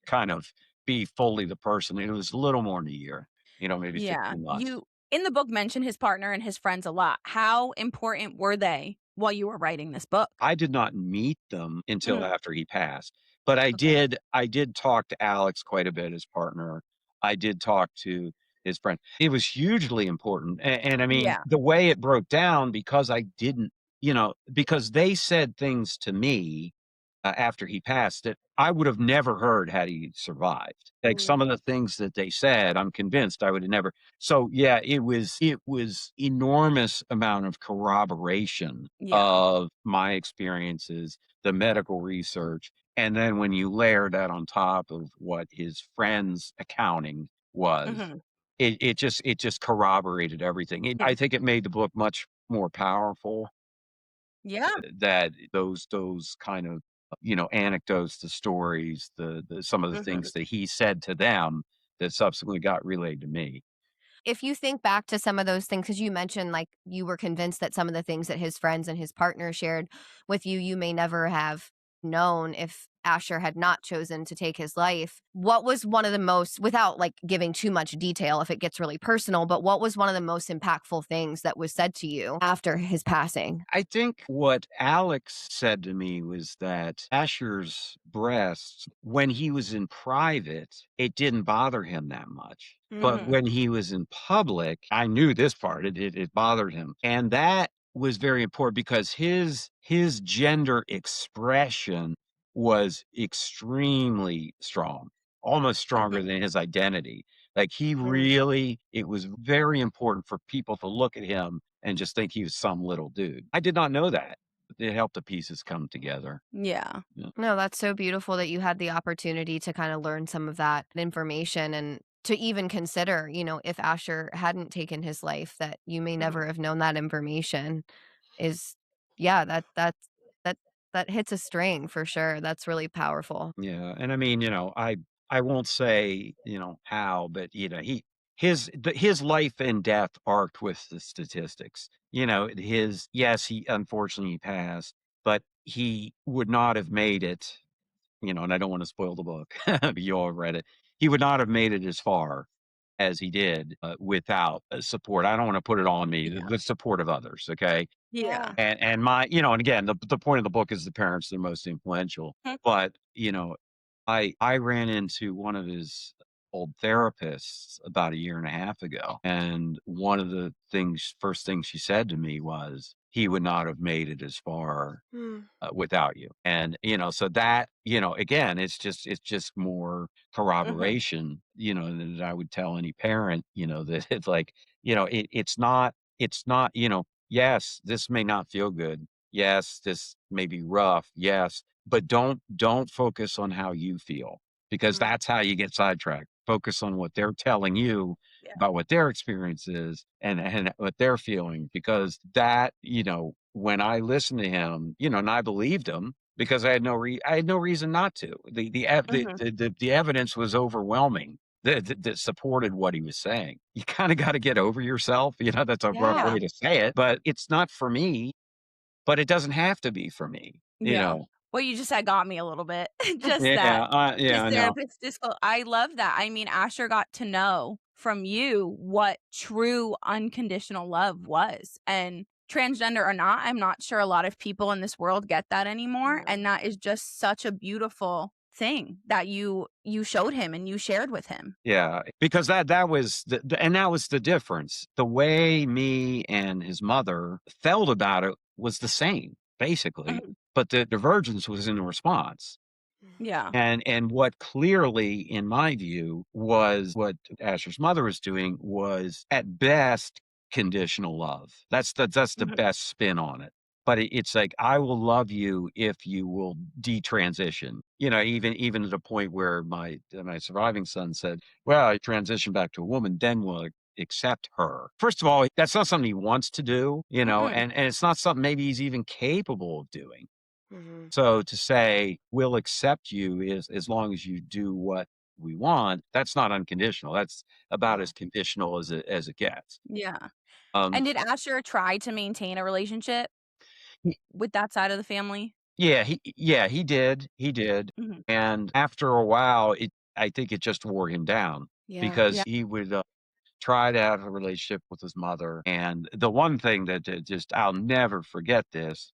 kind of be fully the person? It was a little more than a year, maybe Yeah. 15 months. in the book mention his partner and his friends a lot. How important were they while you were writing this book? I did not meet them until Mhm. after he passed, but I Okay. did talk to Alex quite a bit, his partner. I did talk to his friend. It was hugely important, and I mean, Yeah. the way it broke down because I didn't, because they said things to me, after he passed that I would have never heard had he survived. Like, some Mm. of the things that they said, I'm convinced I would have never. So, yeah, it was enormous amount of corroboration Yeah. of my experiences, the medical research, and then when you layer that on top of what his friends' accounting was, Mhm. it just corroborated everything. I Yeah. think it made the book much more powerful, Yeah. that those kind of, anecdotes, the stories, some of the Mhm. things that he said to them that subsequently got relayed to me. If you think back to some of those things, because you mentioned like you were convinced that some of the things that his friends and his partner shared with you, you may never have known if Asher had not chosen to take his life. What was one of the most, without like giving too much detail if it gets really personal, but what was one of the most impactful things that was said to you after his passing? I think what Alex said to me was that Asher's breasts, when he was in private, it didn't bother him that much. But Mhm. when he was in public, I knew this part, it bothered him. And that was very important because his gender expression was extremely strong, almost stronger Mhm. than his identity. Like, Mm. it was very important for people to look at him and just think he was some little dude. I did not know that. It helped the pieces come together. Yeah. Yeah. No, that's so beautiful that you had the opportunity to kind of learn some of that information and to even consider, if Asher hadn't taken his life, that you may Mhm. never have known that information is, yeah, that that hits a string for sure. That's really powerful. Yeah, and I mean, I won't say, how, but, his life and death arced with the statistics. Yes, he unfortunately passed, but he would not have made it, and I don't wanna spoil the book, you all read it. He would not have made it as far as he did, without, support. I don't wanna put it all on me, the Yeah. the support of others, okay? Yeah. Yeah. And again, the point of the book is the parents are most influential, Mhm. but, I ran into one of his old therapists about a year and a half ago, and one of the first things she said to me was, "He would not have made it as far, Mm. without you." And, so that, again, it's just more Mhm. corroboration, that I would tell any parent, that it's like, it's not, yes, this may not feel good. Yes, this may be rough. Yes, but don't focus on how you feel, because Mm. that's how you get sidetracked. Focus on what they're telling you Yeah. about what their experience is, and what they're feeling, because that, when I listened to him, and I believed him because I had no reason not to. Mhm. The evidence was overwhelming that supported what he was saying. You kinda gotta get over yourself, that's a rough Yeah. way to say it, but it's not for me, but it doesn't have to be for me, you Yeah. know? What you just said got me a little bit. Just that. Yeah, His I know. therapist I love that. I mean, Asher got to know from you what true unconditional love was, and transgender or not, I'm not sure a lot of people in this world get that anymore, Mhm. and that is just such a beautiful thing that you showed him and you shared with him. Yeah, because that was and that was the difference. The way me and his mother felt about it was the same, basically, Mhm. but the divergence was in the response. Mhm. Yeah. And what clearly, in my view, was what Asher's mother was doing was, at best, conditional love. That's the Mhm. best spin on it. But it's like, I will love you if you will detransition. Even to the point where my surviving son said, "Well, I transition back to a woman, then we'll accept her." First of all, that's not something he wants to do, Mm-mm. and it's not something maybe he's even capable of doing. Mhm. So to say, "We'll accept you as long as you do what we want," that's not unconditional. That's about Yeah. as conditional as it gets. Yeah. Um, And did Asher try to maintain a relationship y with that side of the family? he did, Mhm. and after a while, I think it just wore him down Yeah. because Yeah. he would. try to have a relationship with his mother. And the one thing that just I'll never forget this.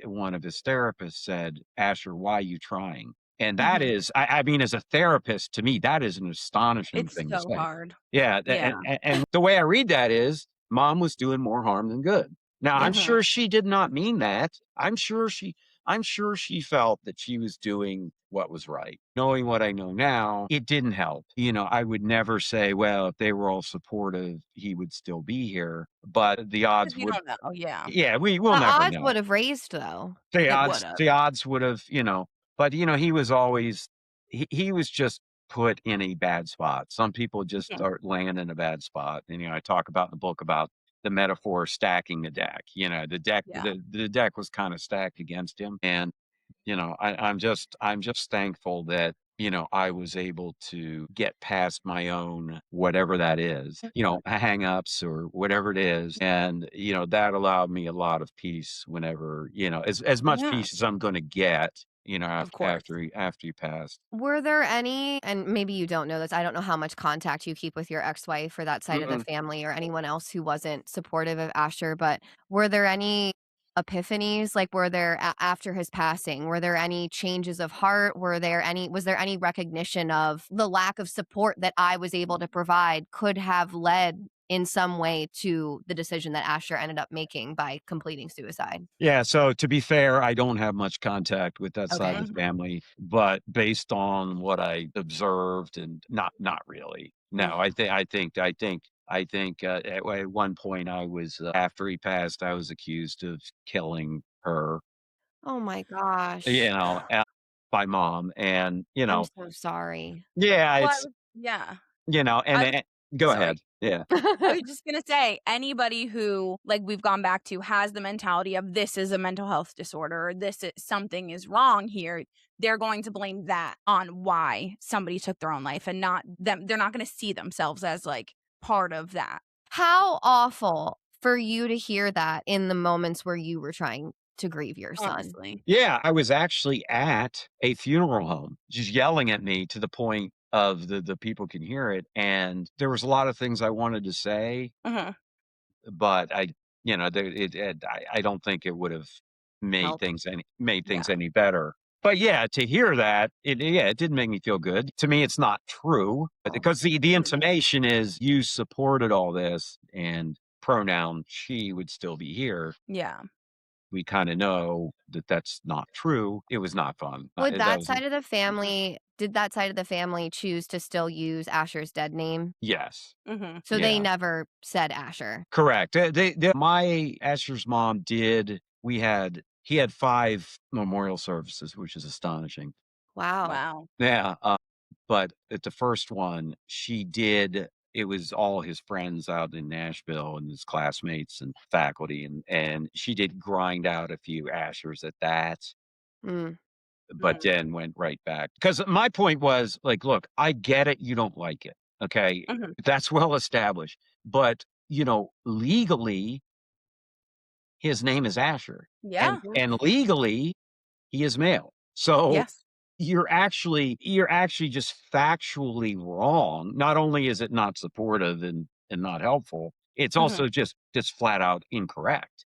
One of his therapists said, "Asher, why are you trying?" And that Mhm. is, I mean, as a therapist, to me, that is an astonishing It's thing to so say. hard. Yeah, Yeah. and the way I read that is mom was doing more harm than good. Now, I'm Mhm. sure she did not mean that. I'm sure she felt that she was doing what was right. Knowing what I know now, it didn't help. I would never say, well, if they were all supportive, he would still be here. But the 'Cause odds you would, don't know. Yeah. yeah, we will The never odds know. would have raised though. The It odds would've. the odds would have, but, he was always he was just put in a bad spot. Some people just Mhm. start land in a bad spot, and, I talk about in the book about the metaphor stacking the deck. The deck Yeah. the deck was kinda stacked against him, and I'm just thankful that, I was able to get past my own whatever that is, Mhm. hang-ups or whatever it is. And, that allowed me a lot of peace whenever, as much Yeah. peace as I'm gonna get, Of course. after he passed. Were there any, and maybe you don't know this, I don't know how much contact you keep with your ex-wife or that side of the Mm-mm. family or anyone else who wasn't supportive of Asher, but were there any epiphanies? Like, were there after his passing, were there any changes of heart? Was there any recognition of the lack of support that I was able to provide could have led in some way to the decision that Asher ended up making by completing suicide? Yeah, so to be fair, I don't have much contact with that side of Okay. the Mhm. family, but based on what I observed, and not really. No, Mm. I think at one point after he passed, I was accused of killing her, Oh my you gosh. know, uh, by mom, and I'm so sorry. yeah, Well, it's yeah. and I was go sorry. ahead, yeah. I was just gonna say, anybody who, like we've gone back to, has the mentality of this is a mental health disorder, or this is something is wrong here, they're going to blame that on why somebody took their own life and not them. They're not gonna see themselves as like part of that. How awful for you to hear that in the moments where you were trying to grieve your son. Honestly. Yeah, I was actually at a funeral home, just yelling at me to the point of the people can hear it, and there was a lot of things I wanted to say, Mhm. but I don't think it would have Help. made things Yeah. any better. But yeah, to hear that, it didn't make me feel good. To me, it's not true, Oh. because the Mhm. intimation is you supported all this, and pronoun she would still be here. Yeah. We kinda know that that's not true. It was not fun. Would That that was a side of the Mhm. family did that side of the family choose to still use Asher's dead name? yes. Mhm. So they Yeah. never said Asher. Correct. My Asher's mom did he had 5 memorial services, which is astonishing. Wow. Wow. Yeah, but at the first one, it was all his friends out in Nashville and his classmates and faculty, and she did grind out a few Ashers at that. Mm. But Mhm. then went right back. Because my point was, like, "Look, I get it, you don't like it, okay? Mhm. That's well established, but, legally, his name is Asher, and Yeah. legally, he is male. So, Yes. you're actually just factually wrong. Not only is it not supportive and not helpful, it's Mhm. also just flat out incorrect,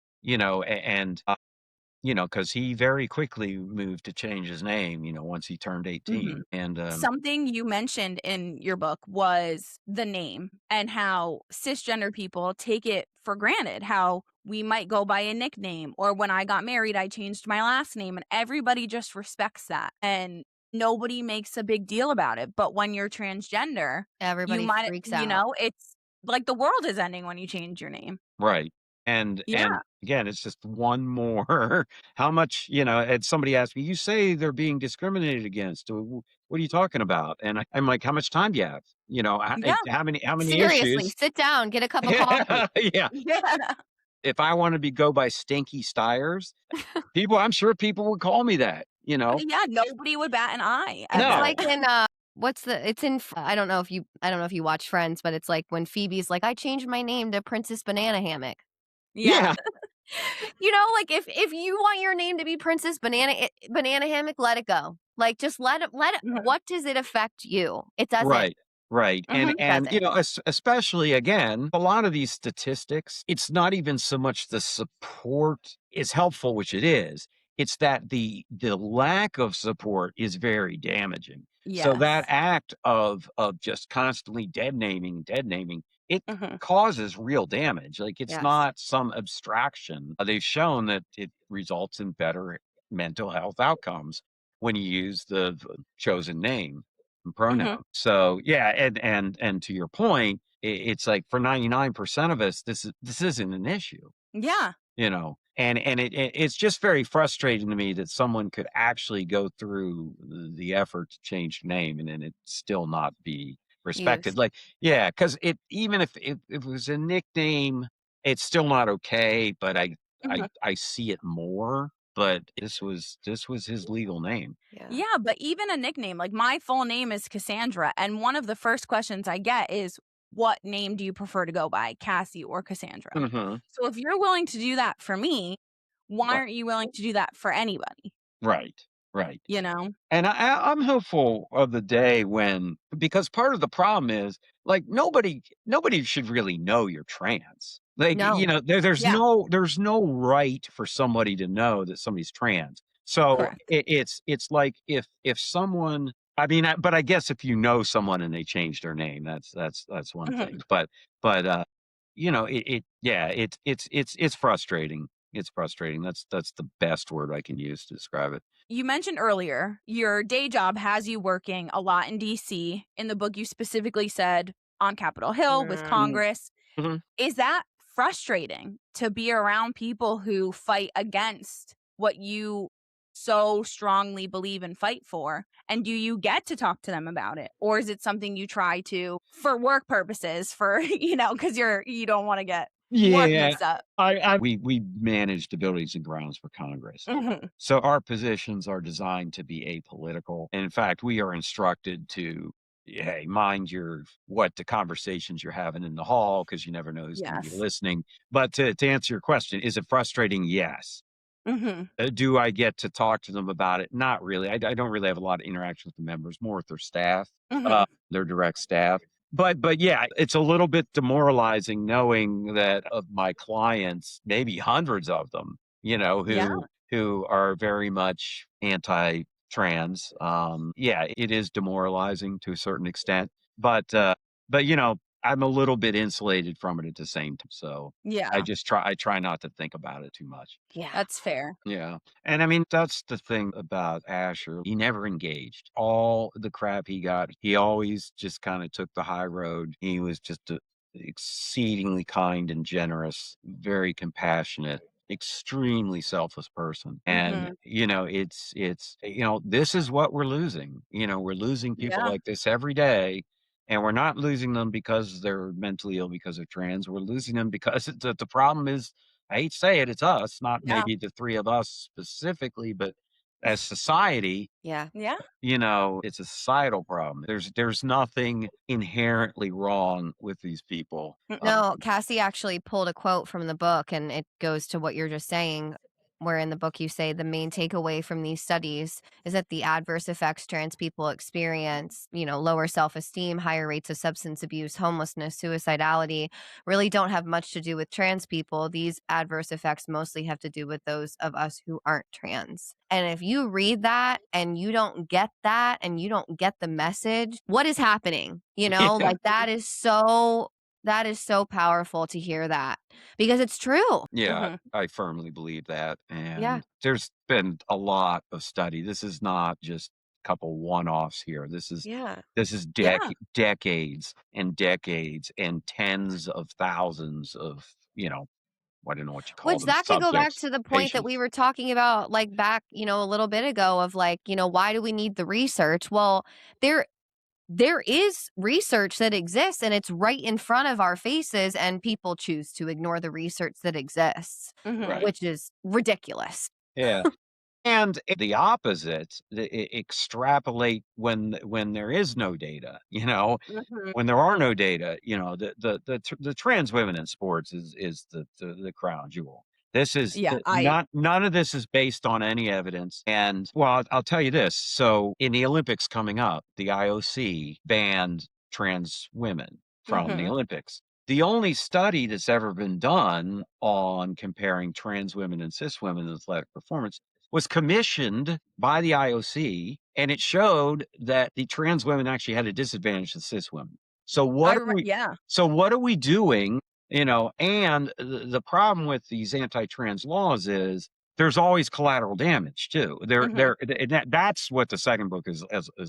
because he very quickly moved to change his name, once he turned Mhm. 18, and, Something you mentioned in your book was the name and how cisgender people take it for granted, how we might go by a nickname, or when I got married, I changed my last name, and everybody just respects that, and nobody makes a big deal about it. But when you're transgender, you Everybody might, freaks out. it's like the world is ending when you change your name. right, and Yeah. again, it's just one more how much, and somebody asked me, "You say they're being discriminated against, what are you talking about?" And I'm like, "How much time do you have?" Yeah. How many Seriously, issues? sit down, get a cup of coffee. Yeah, yeah. Yeah. If I wanted to go by Stinky Stiers, I'm sure people would call me that, you know? Yeah, nobody would bat an eye It's ever. like No. in I don't know if you watch Friends, but it's like when Phoebe's like, "I changed my name to Princess Banana Hammock." Yeah. Yeah, Like if you want your name to be Princess Banana Hammock, let it go. Like just let it Mhm. what does it affect you? It doesn't. right. Right. Mhm. And Doesn't. especially again, a lot of these statistics, it's not even so much the support is helpful, which it is. It's that the lack of support is very damaging. So that Yes. act of just constantly dead naming, it Mhm. causes real damage. Like it's Yes. not some abstraction. They've shown that it results in better mental health outcomes when you use the chosen name and Mhm. pronoun. So yeah, and to your point, it's like for 99% of us, this isn't an issue, Yeah. and it's just very frustrating to me that someone could actually go through the effort to change the name and then it still not be respected. Used. Like, yeah, because it even if it was a nickname, it's still not okay. But Mhm. I see it more. But this was his legal name. Yeah. Yeah, but even a nickname, like my full name is Cassandra, and one of the first questions I get is, "What name do you prefer to go by, Cassie or Cassandra?" Hmm. So if you're willing to do that for me, why Right. aren't you willing to do that for anybody? Right. Right. You know? And I'm hopeful of the day when because part of the problem is like nobody should really know you're trans. Like No. Yeah, there's no right for somebody to know that somebody's trans. So correct. it's like if someone I mean but I guess if you know someone and they change their name that's one Mhm. thing. But yeah it's frustrating. It's frustrating. That's the best word I can use to describe it. You mentioned earlier your day job has you working a lot in DC. In the book, you specifically said on Capitol Hill with Mm, Mhm. Congress. Mhm. Is that frustrating to be around people who fight against what you so strongly believe and fight for? And do you get to talk to them about it? Or is it something you try to for work purposes for, because you don't want to get work Yeah, mixed up? we manage the buildings and grounds for Congress. Mhm. So our positions are designed to be apolitical. And in fact, we are instructed to, hey, mind your what the conversations you're having in the hall because you never know who's going to be Yes. listening. But to answer your question, is it frustrating? Yes. Mhm. Do I get to talk to them about it? Not really. I don't really have a lot of interaction with the members, more with their staff, Mhm. their direct staff. But yeah, it's a little bit demoralizing knowing that of my clients, maybe hundreds of them, Yeah. who are very much anti-trans. Yeah, it is demoralizing to a certain extent, but I'm a little bit insulated from it at the same time. So Yeah. I try not to think about it too much. yeah. That's fair. Yeah. And I mean, that's the thing about Asher. He never engaged. All the crap he got, he always just kind of took the high road. He was just a exceedingly kind and generous, very compassionate, extremely selfless person. And Mhm. this is what we're losing. We're losing people Yeah. like this every day. And we're not losing them because they're mentally ill because they're trans. We're losing them because the problem is I hate to say it, it's us, not Yeah. maybe the 3 of us specifically, but as society, Yeah. Yeah. it's a societal problem. There's nothing inherently wrong with these people. Mm-mm. No, Cassie actually pulled a quote from the book, and it goes to what you're just saying, where in the book you say the main takeaway from these studies is that the adverse effects trans people experience, lower self esteem, higher rates of substance abuse, homelessness, suicidality, really don't have much to do with trans people. These adverse effects mostly have to do with those of us who aren't trans. And if you read that and you don't get that and you don't get the message, what is happening? Yeah. Like that is so powerful to hear that because it's true. Yeah, Mhm. I firmly believe that, Yeah. and there's been a lot of study. This is not just a couple one-offs here. This is Yeah. this is Yeah. decades and decades and tens of thousands of, I don't know what you call Which them, that could go back subjects, to the point that patients. we were talking about like back, a little bit ago of like, why do we need the research? Well, there there is research that exists and it's right in front of our faces and people choose to ignore the research that exists, Mhm. Right. which is ridiculous. Yeah. And the opposite, extrapolate when there is no data, Mhm. when there are no data, the trans women in sports is the crown jewel. This is Yeah, none of this is based on any evidence. And well, I'll tell you this. So in the Olympics coming up, the IOC banned trans women from the Mhm. Olympics. The only study that's ever been done on comparing trans women and cis women in athletic performance was commissioned by the IOC, and it showed that the trans women actually had a disadvantage to cis women. So I what are remember. we Yeah. so what are we doing? And the problem with these anti-trans laws is there's always collateral damage too. Mhm. That's what the second book is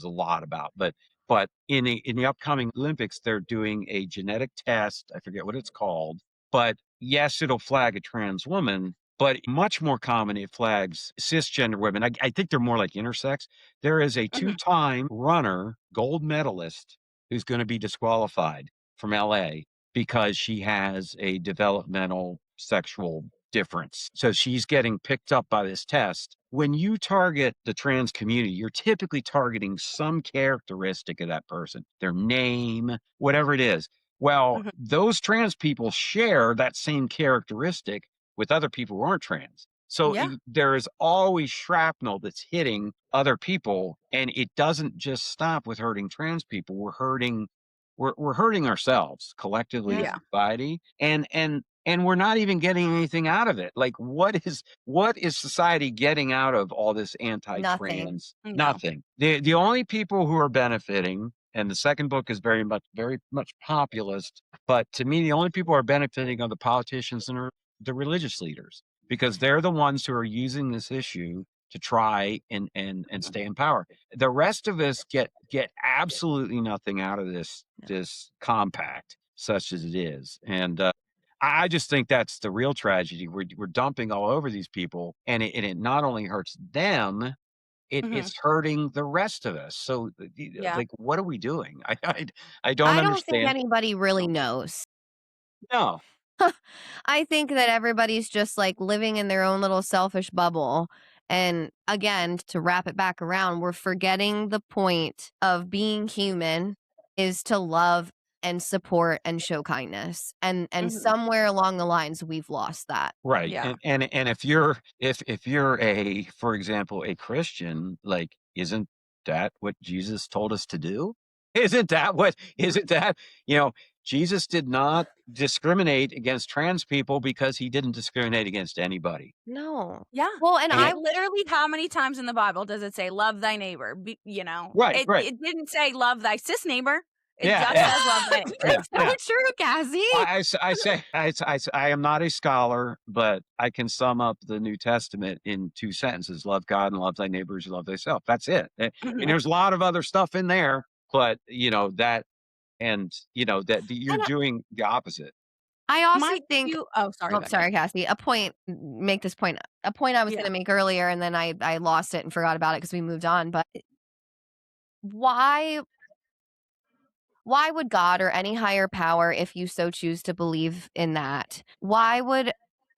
a lot about. But in the upcoming Olympics, they're doing a genetic test. I forget what it's called, but yes, it'll flag a trans woman, but much more common, it flags cisgender women. I think they're more like intersex. There is a Mhm. two-time runner, gold medalist, who's going to be disqualified from LA because she has a developmental sexual difference. So she's getting picked up by this test. When you target the trans community, you're typically targeting some characteristic of that person, their name, whatever it is. Well, Mhm. those trans people share that same characteristic with other people who aren't trans. So Yeah. there is always shrapnel that's hitting other people, and it doesn't just stop with hurting trans people. We're hurting ourselves collectively as Yeah. Yeah. a society, and we're not even getting anything out of it. Like, what is society getting out of all this Nothing. anti-trans? No. Nothing. The only people who are benefiting, and the second book is very much populist, but to me, the only people who are benefiting are the politicians and the religious leaders, because they're the ones who are using this issue to try and stay in power. The rest of us get absolutely nothing out of this compact, such as it is. And I just think that's the real tragedy. We're dumping all over these people, and it not only hurts them, Mhm. it's hurting the rest of us. So, Yeah. like, what are we doing? I don't I don't think understand. anybody really knows. No, I think that everybody's just like living in their own little selfish bubble. And again, to wrap it back around, we're forgetting the point of being human is to love and support and show kindness. And Mhm. somewhere along the lines we've lost that. right. Yeah. And if you're a, for example, a Christian, like, isn't that what Jesus told us to do? Isn't that, you know, Jesus did not discriminate against trans people because he didn't discriminate against anybody. No. Yeah. Well, and And I Like, literally, how many times in the Bible does it say, "Love thy neighbor"? right, It right. it didn't say, "Love thy cis neighbor." It Yeah, just yeah. says, "Love thy neighbor." Yeah, it's so yeah. true, Cassie. I say I am not a scholar, but I can sum up the New Testament in 2 sentences: love God and love thy neighbors, love thyself. That's it. And Mhm. there's a lot of other stuff in there, but that you're And doing the opposite. I also My think cue Oh, sorry, oh, Becca. sorry, Cassie. Make this point. A point I was Yeah. gonna make earlier and then I lost it and forgot about it because we moved on. But why why would God or any higher power, if you so choose to believe in that, why would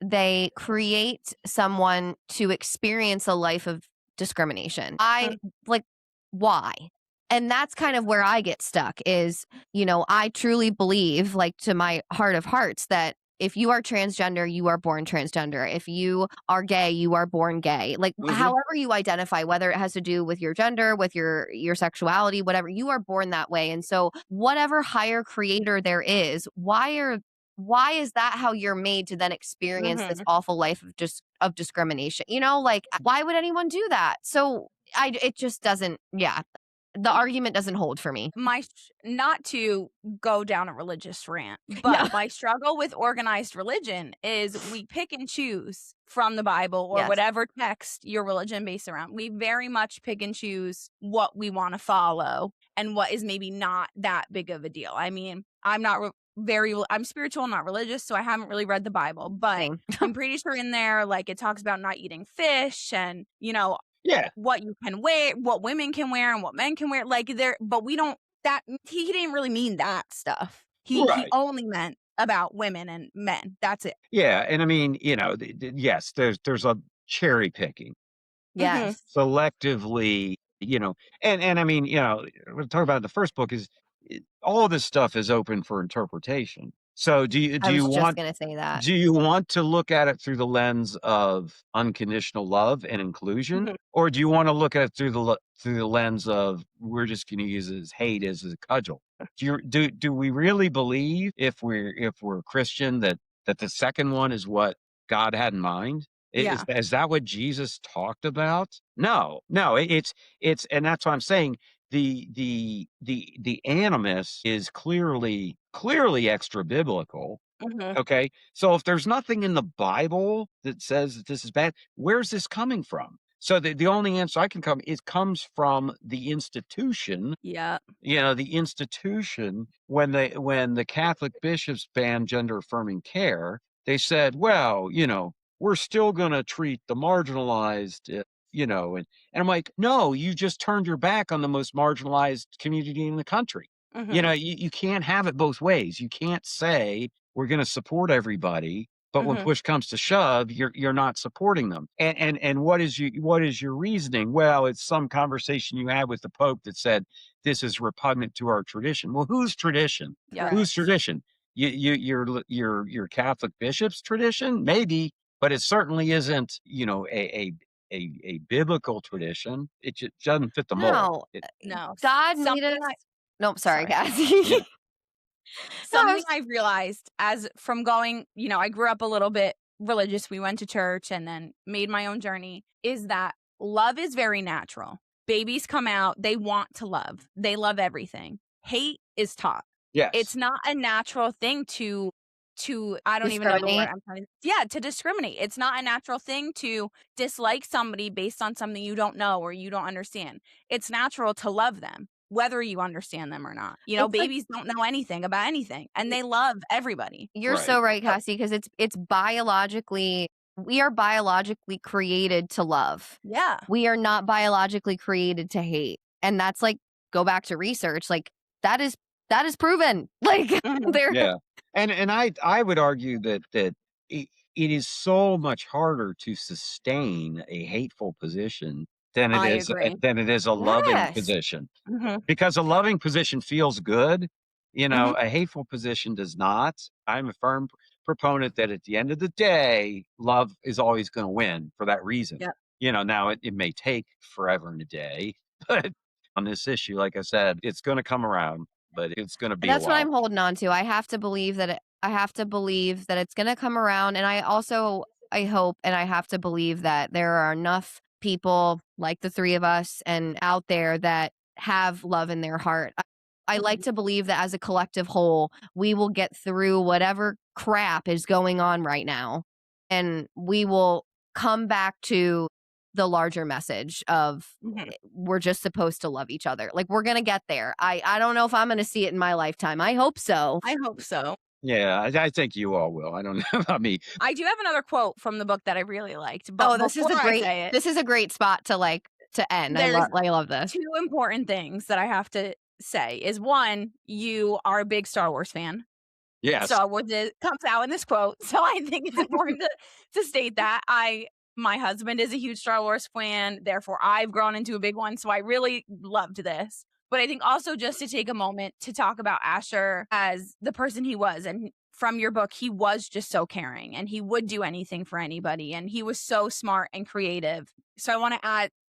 they create someone to experience a life of discrimination? Mm. Like, why? And that's kind of where I get stuck is, I truly believe, like, to my heart of hearts, that if you are transgender, you are born transgender. If you are gay, you are born gay. Like, Mhm. however you identify, whether it has to do with your gender, with your sexuality, whatever, you are born that way. And so whatever higher creator there is, why is that how you're made to then experience this Mhm. awful life of just of discrimination? Like, why would anyone do that? So it just doesn't, yeah, the argument doesn't hold for me. Not to go down a religious rant, Yeah. but my struggle with organized religion is we pick and choose from the Bible or Yes. whatever text your religion based around. We very much pick and choose what we want to follow and what is maybe not that big of a deal. I mean, I'm spiritual, not religious, so I haven't really read the Bible, but Same. I'm pretty sure in there, like, it talks about not eating fish and, Yeah, what you can wear, what women can wear and what men can wear. Like, but we don't that he didn't really mean that stuff. He right. only meant about women and men. That's it. Yeah, and I mean, yes, there's a cherry picking Mhm. Yes. selectively, and I mean, we're talking about the first book is all of this stuff is open for interpretation. So do you I do was you just want gonna say that. do you want to look at it through the lens of unconditional love and inclusion, Mhm. or do you want to look at it through the lens of we're just going to use it as hate as a cudgel? Do we really believe if we're Christian that the second one is what God had in mind? Yeah. Is that what Jesus talked about? No, no. It's and that's what I'm saying. The animus is clearly extra biblical. Mhm. Okay. So if there's nothing in the Bible that says that this is bad, where's this coming from? So the only answer I can come it comes from the institution, Yeah. the institution when the Catholic bishops banned gender affirming care, they said, well, we're still going to treat the marginalized, and I'm like, no, you just turned your back on the most marginalized community in the country. Mhm. You can't have it both ways. You can't say we're going to support everybody, but when Mhm. push comes to shove, you're not supporting them. And what is your reasoning? Well, it's some conversation you had with the Pope that said this is repugnant to our tradition. Well, whose tradition? Yep. Whose Correct. tradition? Your Catholic bishop's tradition, maybe, but it certainly isn't. A biblical tradition. It just doesn't fit the mold. No, No. God made Something us. I Nope, sorry, sorry. Cassie. Yeah. No, I Something was I've realized as from going, I grew up a little bit religious. We went to church and then made my own journey, is that love is very natural. Babies come out, they want to love. They love everything. Hate is taught. It's Yes. not a natural thing to I don't even know the word discriminate. I'm trying to yeah, to discriminate. It's not a natural thing to dislike somebody based on something you don't know or you don't understand. It's natural to love them, whether you understand them or not. It's like Babies don't know anything about anything, and they love everybody. you're Right. so right, So Cassie, because it's biologically we are biologically created to love. yeah. We are not biologically created to hate. And that's like go back to research. Like that is that is proven. Like Mhm. there Yeah. And I would argue that it, it is so much harder to sustain a hateful position I agree. than it is a loving yes. position. Mhm. Because a loving position feels good, Mhm. a hateful position does not. I'm a firm proponent that at the end of the day, love is always going to win for that reason. Yep. Now it may take forever and a day, but on this issue, like I said, it's going to come around, but it's going to And be a that's what while. I'm holding on to. I have to believe that I have to believe that it's going to come around, and I hope and I have to believe that there are enough people like the three of us and out there that have love in their heart. I like Mhm. to believe that as a collective whole, we will get through whatever crap is going on right now, and we will come back to the larger message of Mhm. we're just supposed to love each other. Like we're gonna get there. I don't know if I'm gonna see it in my lifetime. I hope so. I hope so. Yeah, I think you all will. I don't know about me. I do have another quote from the book that I really liked, but before I say it, This is a great spot to like to end. there's I love this. 2 important things that I have to say is, 1, you are a big Star Wars fan. Yes. Star Wars comes out in this quote, so I think it's important to state that. My husband is a huge Star Wars fan, therefore I've grown into a big one, so I really loved this. But I think also just to take a moment to talk about Asher as the person he was, and from your book, he was just so caring, and he would do anything for anybody, and he was so smart and creative. So I wanna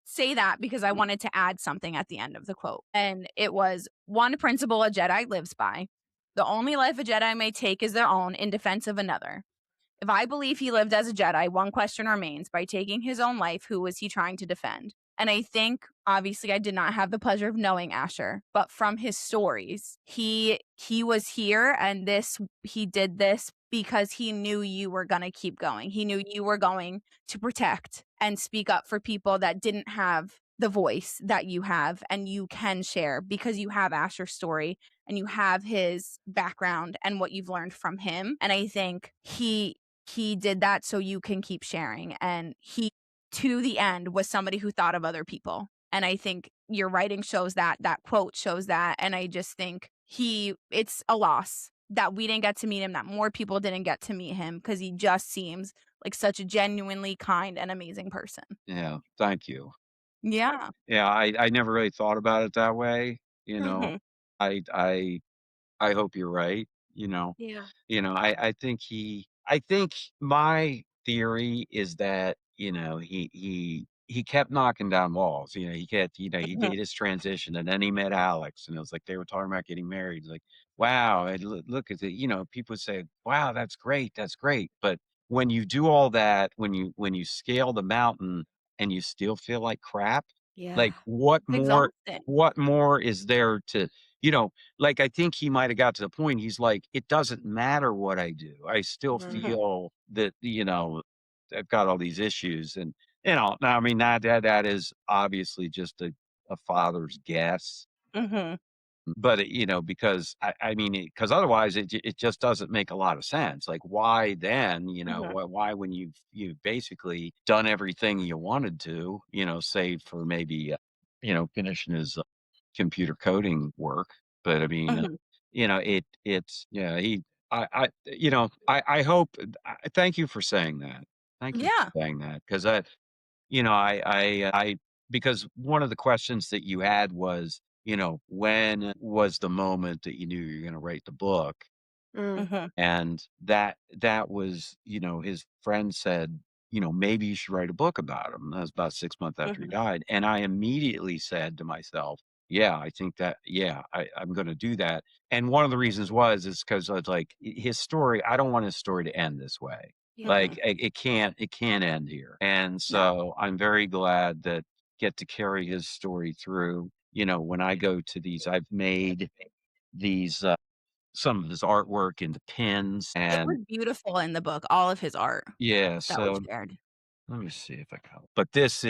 say that because I wanted to add something at the end of the quote, and it was, "One principle a Jedi lives by: the only life a Jedi may take is their own in defense of another. If I believe he lived as a Jedi, one question remains: by taking his own life, who was he trying to defend?" And I think obviously I did not have the pleasure of knowing Asher, but from his stories, he was here and he did this because he knew you were going to keep going. He knew you were going to protect and speak up for people that didn't have the voice that you have and you can share because you have Asher's story and you have his background and what you've learned from him. And I think he did that so you can keep sharing. And he, to the end, was somebody who thought of other people. And I think your writing shows that, that quote shows that. And I just think it's a loss that we didn't get to meet him, that more people didn't get to meet him because he just seems like such a genuinely kind and amazing person. Yeah. Thank you. Yeah. Yeah, I never really thought about it that way. Mhm. I I I hope you're right. Yeah. I think my theory is that, he kept knocking down walls. He Mhm. did his transition and then he met Alex and it was like they were talking about getting married. Like, wow, and look at it, people say, wow, that's great, that's great. But when you do all that, when you scale the mountain and you still feel like crap, Yeah. like what It's more exhausting. what more is there to, you know, like, I think he might have got to the point, he's like, "It doesn't matter what I do. I still Mhm. Mhm. feel that, I've got all these issues." And, now, I mean, that is obviously just a father's guess. Mhm. But, because I mean, because otherwise it just doesn't make a lot of sense. Like, why then, Mhm. why when you've basically done everything you wanted to, save for maybe, finishing his computer coding work. But I mean, Mhm. it's yeah, I hope. Thank you for saying that. Thank you Yeah. for saying that because I because one of the questions that you had was, when was the moment that you knew you were going to write the book? Mm. Mhm. And that was, his friend said, "Maybe you should write a book about him." That was about 6 months after he Mhm. died, and I immediately said to myself, "Yeah, I think that yeah, I'm gonna do that." And one of the reasons is 'cause I was like, his story, I don't want his story to end this way. Yeah. Like, Mhm. it can't end here. And No. so I'm very glad that get to carry his story through. When I go to these, I've made these, some of his artwork into pins It and was beautiful in the book, all of his art yeah, that we so shared. let me see if I can but that's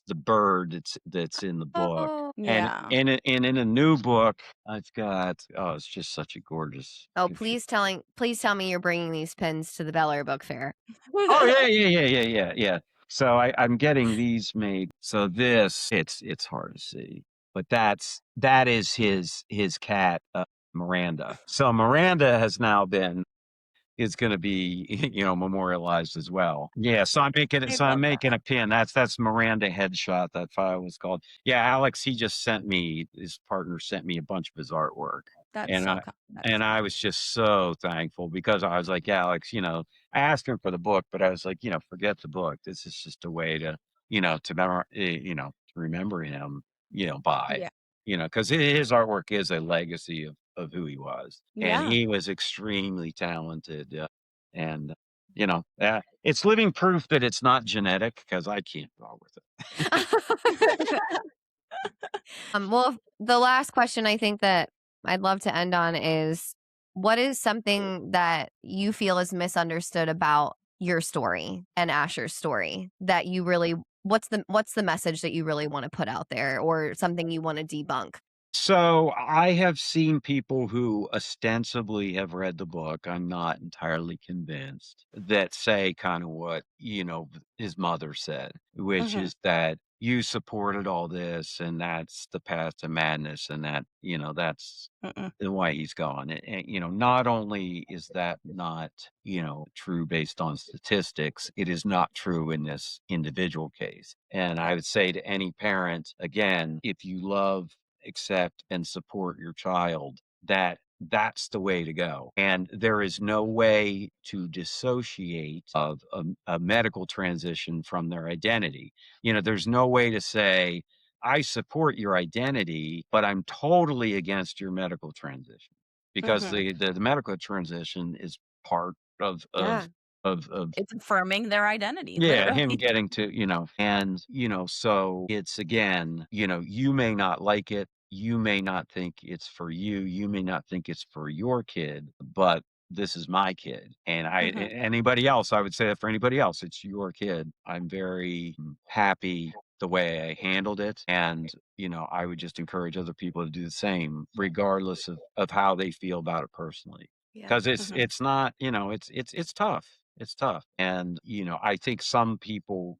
the bird that's in the book. Oh. And Yeah. in a new book, I've got it's just such a gorgeous Oh, picture. please tell me you're bringing these pins to the Bel Air Book Fair. Oh, yeah, yeah, yeah, yeah, yeah, yeah. So I'm getting these made. So this it's hard to see, but that is his cat, Miranda. So Miranda has now been is gonna be, memorialized as well. Yeah, I so I'm love making that. a pin. That's Miranda headshot, that file was called. Yeah, Alex, his partner sent me a bunch of his artwork. That's And so I kind. That is and I kind. was just so thankful because I was like, "Alex," I asked him for the book, but I was like, "Forget the book. This is just a way to, to remember him, by." Yeah. Because his artwork is a legacy of who he was, and Yeah. he was extremely talented, and, yeah, it's living proof that it's not genetic because I can't draw with it. Well, the last question I think that I'd love to end on is what is something that you feel is misunderstood about your story and Asher's story that you really what's the message that you really want to put out there or something you want to debunk? So I have seen people who ostensibly have read the book. I'm not entirely convinced that say kind of what, his mother said, which Mhm. is that you supported all this and that's the path to madness and that, that's Mm-mm. why he's gone. And, not only is that not, true based on statistics, it is not true in this individual case. And I Yeah. would say to any parent, again, if you love, accept, and support your child, that's the way to go. And there is no way to dissociate of a medical transition from their identity. There's no way to say, I support your identity, but I'm totally against your medical transition because Mhm. the medical transition is part of Yeah. It's affirming their identity, yeah, him literally. getting to, and, so it's again, you may not like it. You may not think it's for you. You may not think it's for your kid, but this is my kid. And Mhm. anybody else, I would say that for anybody else, it's your kid. I'm very happy the way I handled it. And, I would just encourage other people to do the same, regardless of how they feel about it personally. Yeah. Because it's Mhm. it's not, it's tough. It's tough. And, I think some people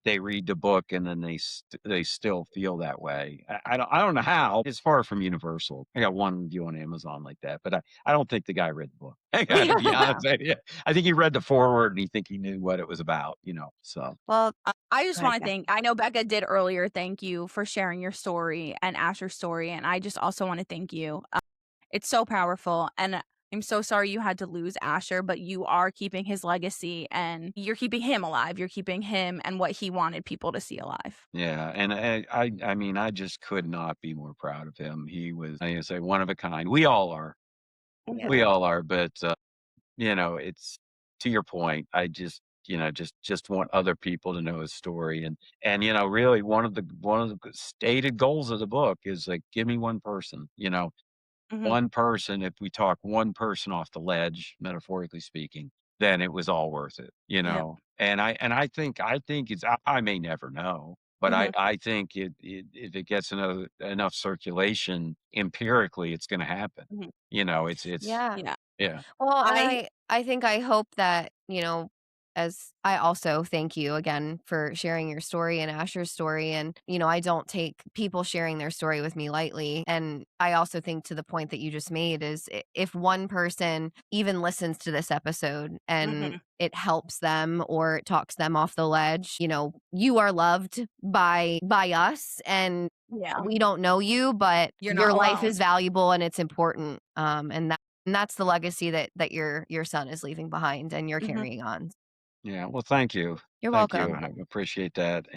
they read the book and then they still feel that way. I don't know how. It's far from universal. I got one review on Amazon like that, but I don't think the guy read the book. I gotta be honest Yeah. with you. I think he read the foreword and he think he knew what it was about, so Well, I go just ahead. wanna Yeah. thank I know Becca did earlier, thank you for sharing your story and Asher's story, and I just also wanna thank you. It's so powerful, and I'm so sorry you had to lose Asher, but you are keeping his legacy and you're keeping him alive. You're keeping him and what he wanted people to see alive. Yeah, and I mean, I just could not be more proud of him. He was, like I say, one of a kind. We all are. We Mhm, all are, but, it's to your point, I just, just want other people to know his story, and, really one of the stated goals of the book is, like, give me one person, mhm, one person, if we talk one person off the ledge, metaphorically speaking, then it was all worth it, yep, And I think I may never know, but I mhm, I think if it gets enough circulation empirically, it's gonna happen. mhm, It's Yeah. yeah. Well, and I I think I hope that, as I also thank you again for sharing your story and Asher's story. And, I don't take people sharing their story with me lightly. And I also think to the point that you just made is if one person even listens to this episode and mhm, it helps them or it talks them off the ledge, you are loved by us, and yeah, we don't know you, but you're not your life alone. is valuable and it's important. And that's the legacy that your son is leaving behind and you're Mhm. carrying on. Yeah, well, thank you. You're Thank you. welcome. I appreciate that.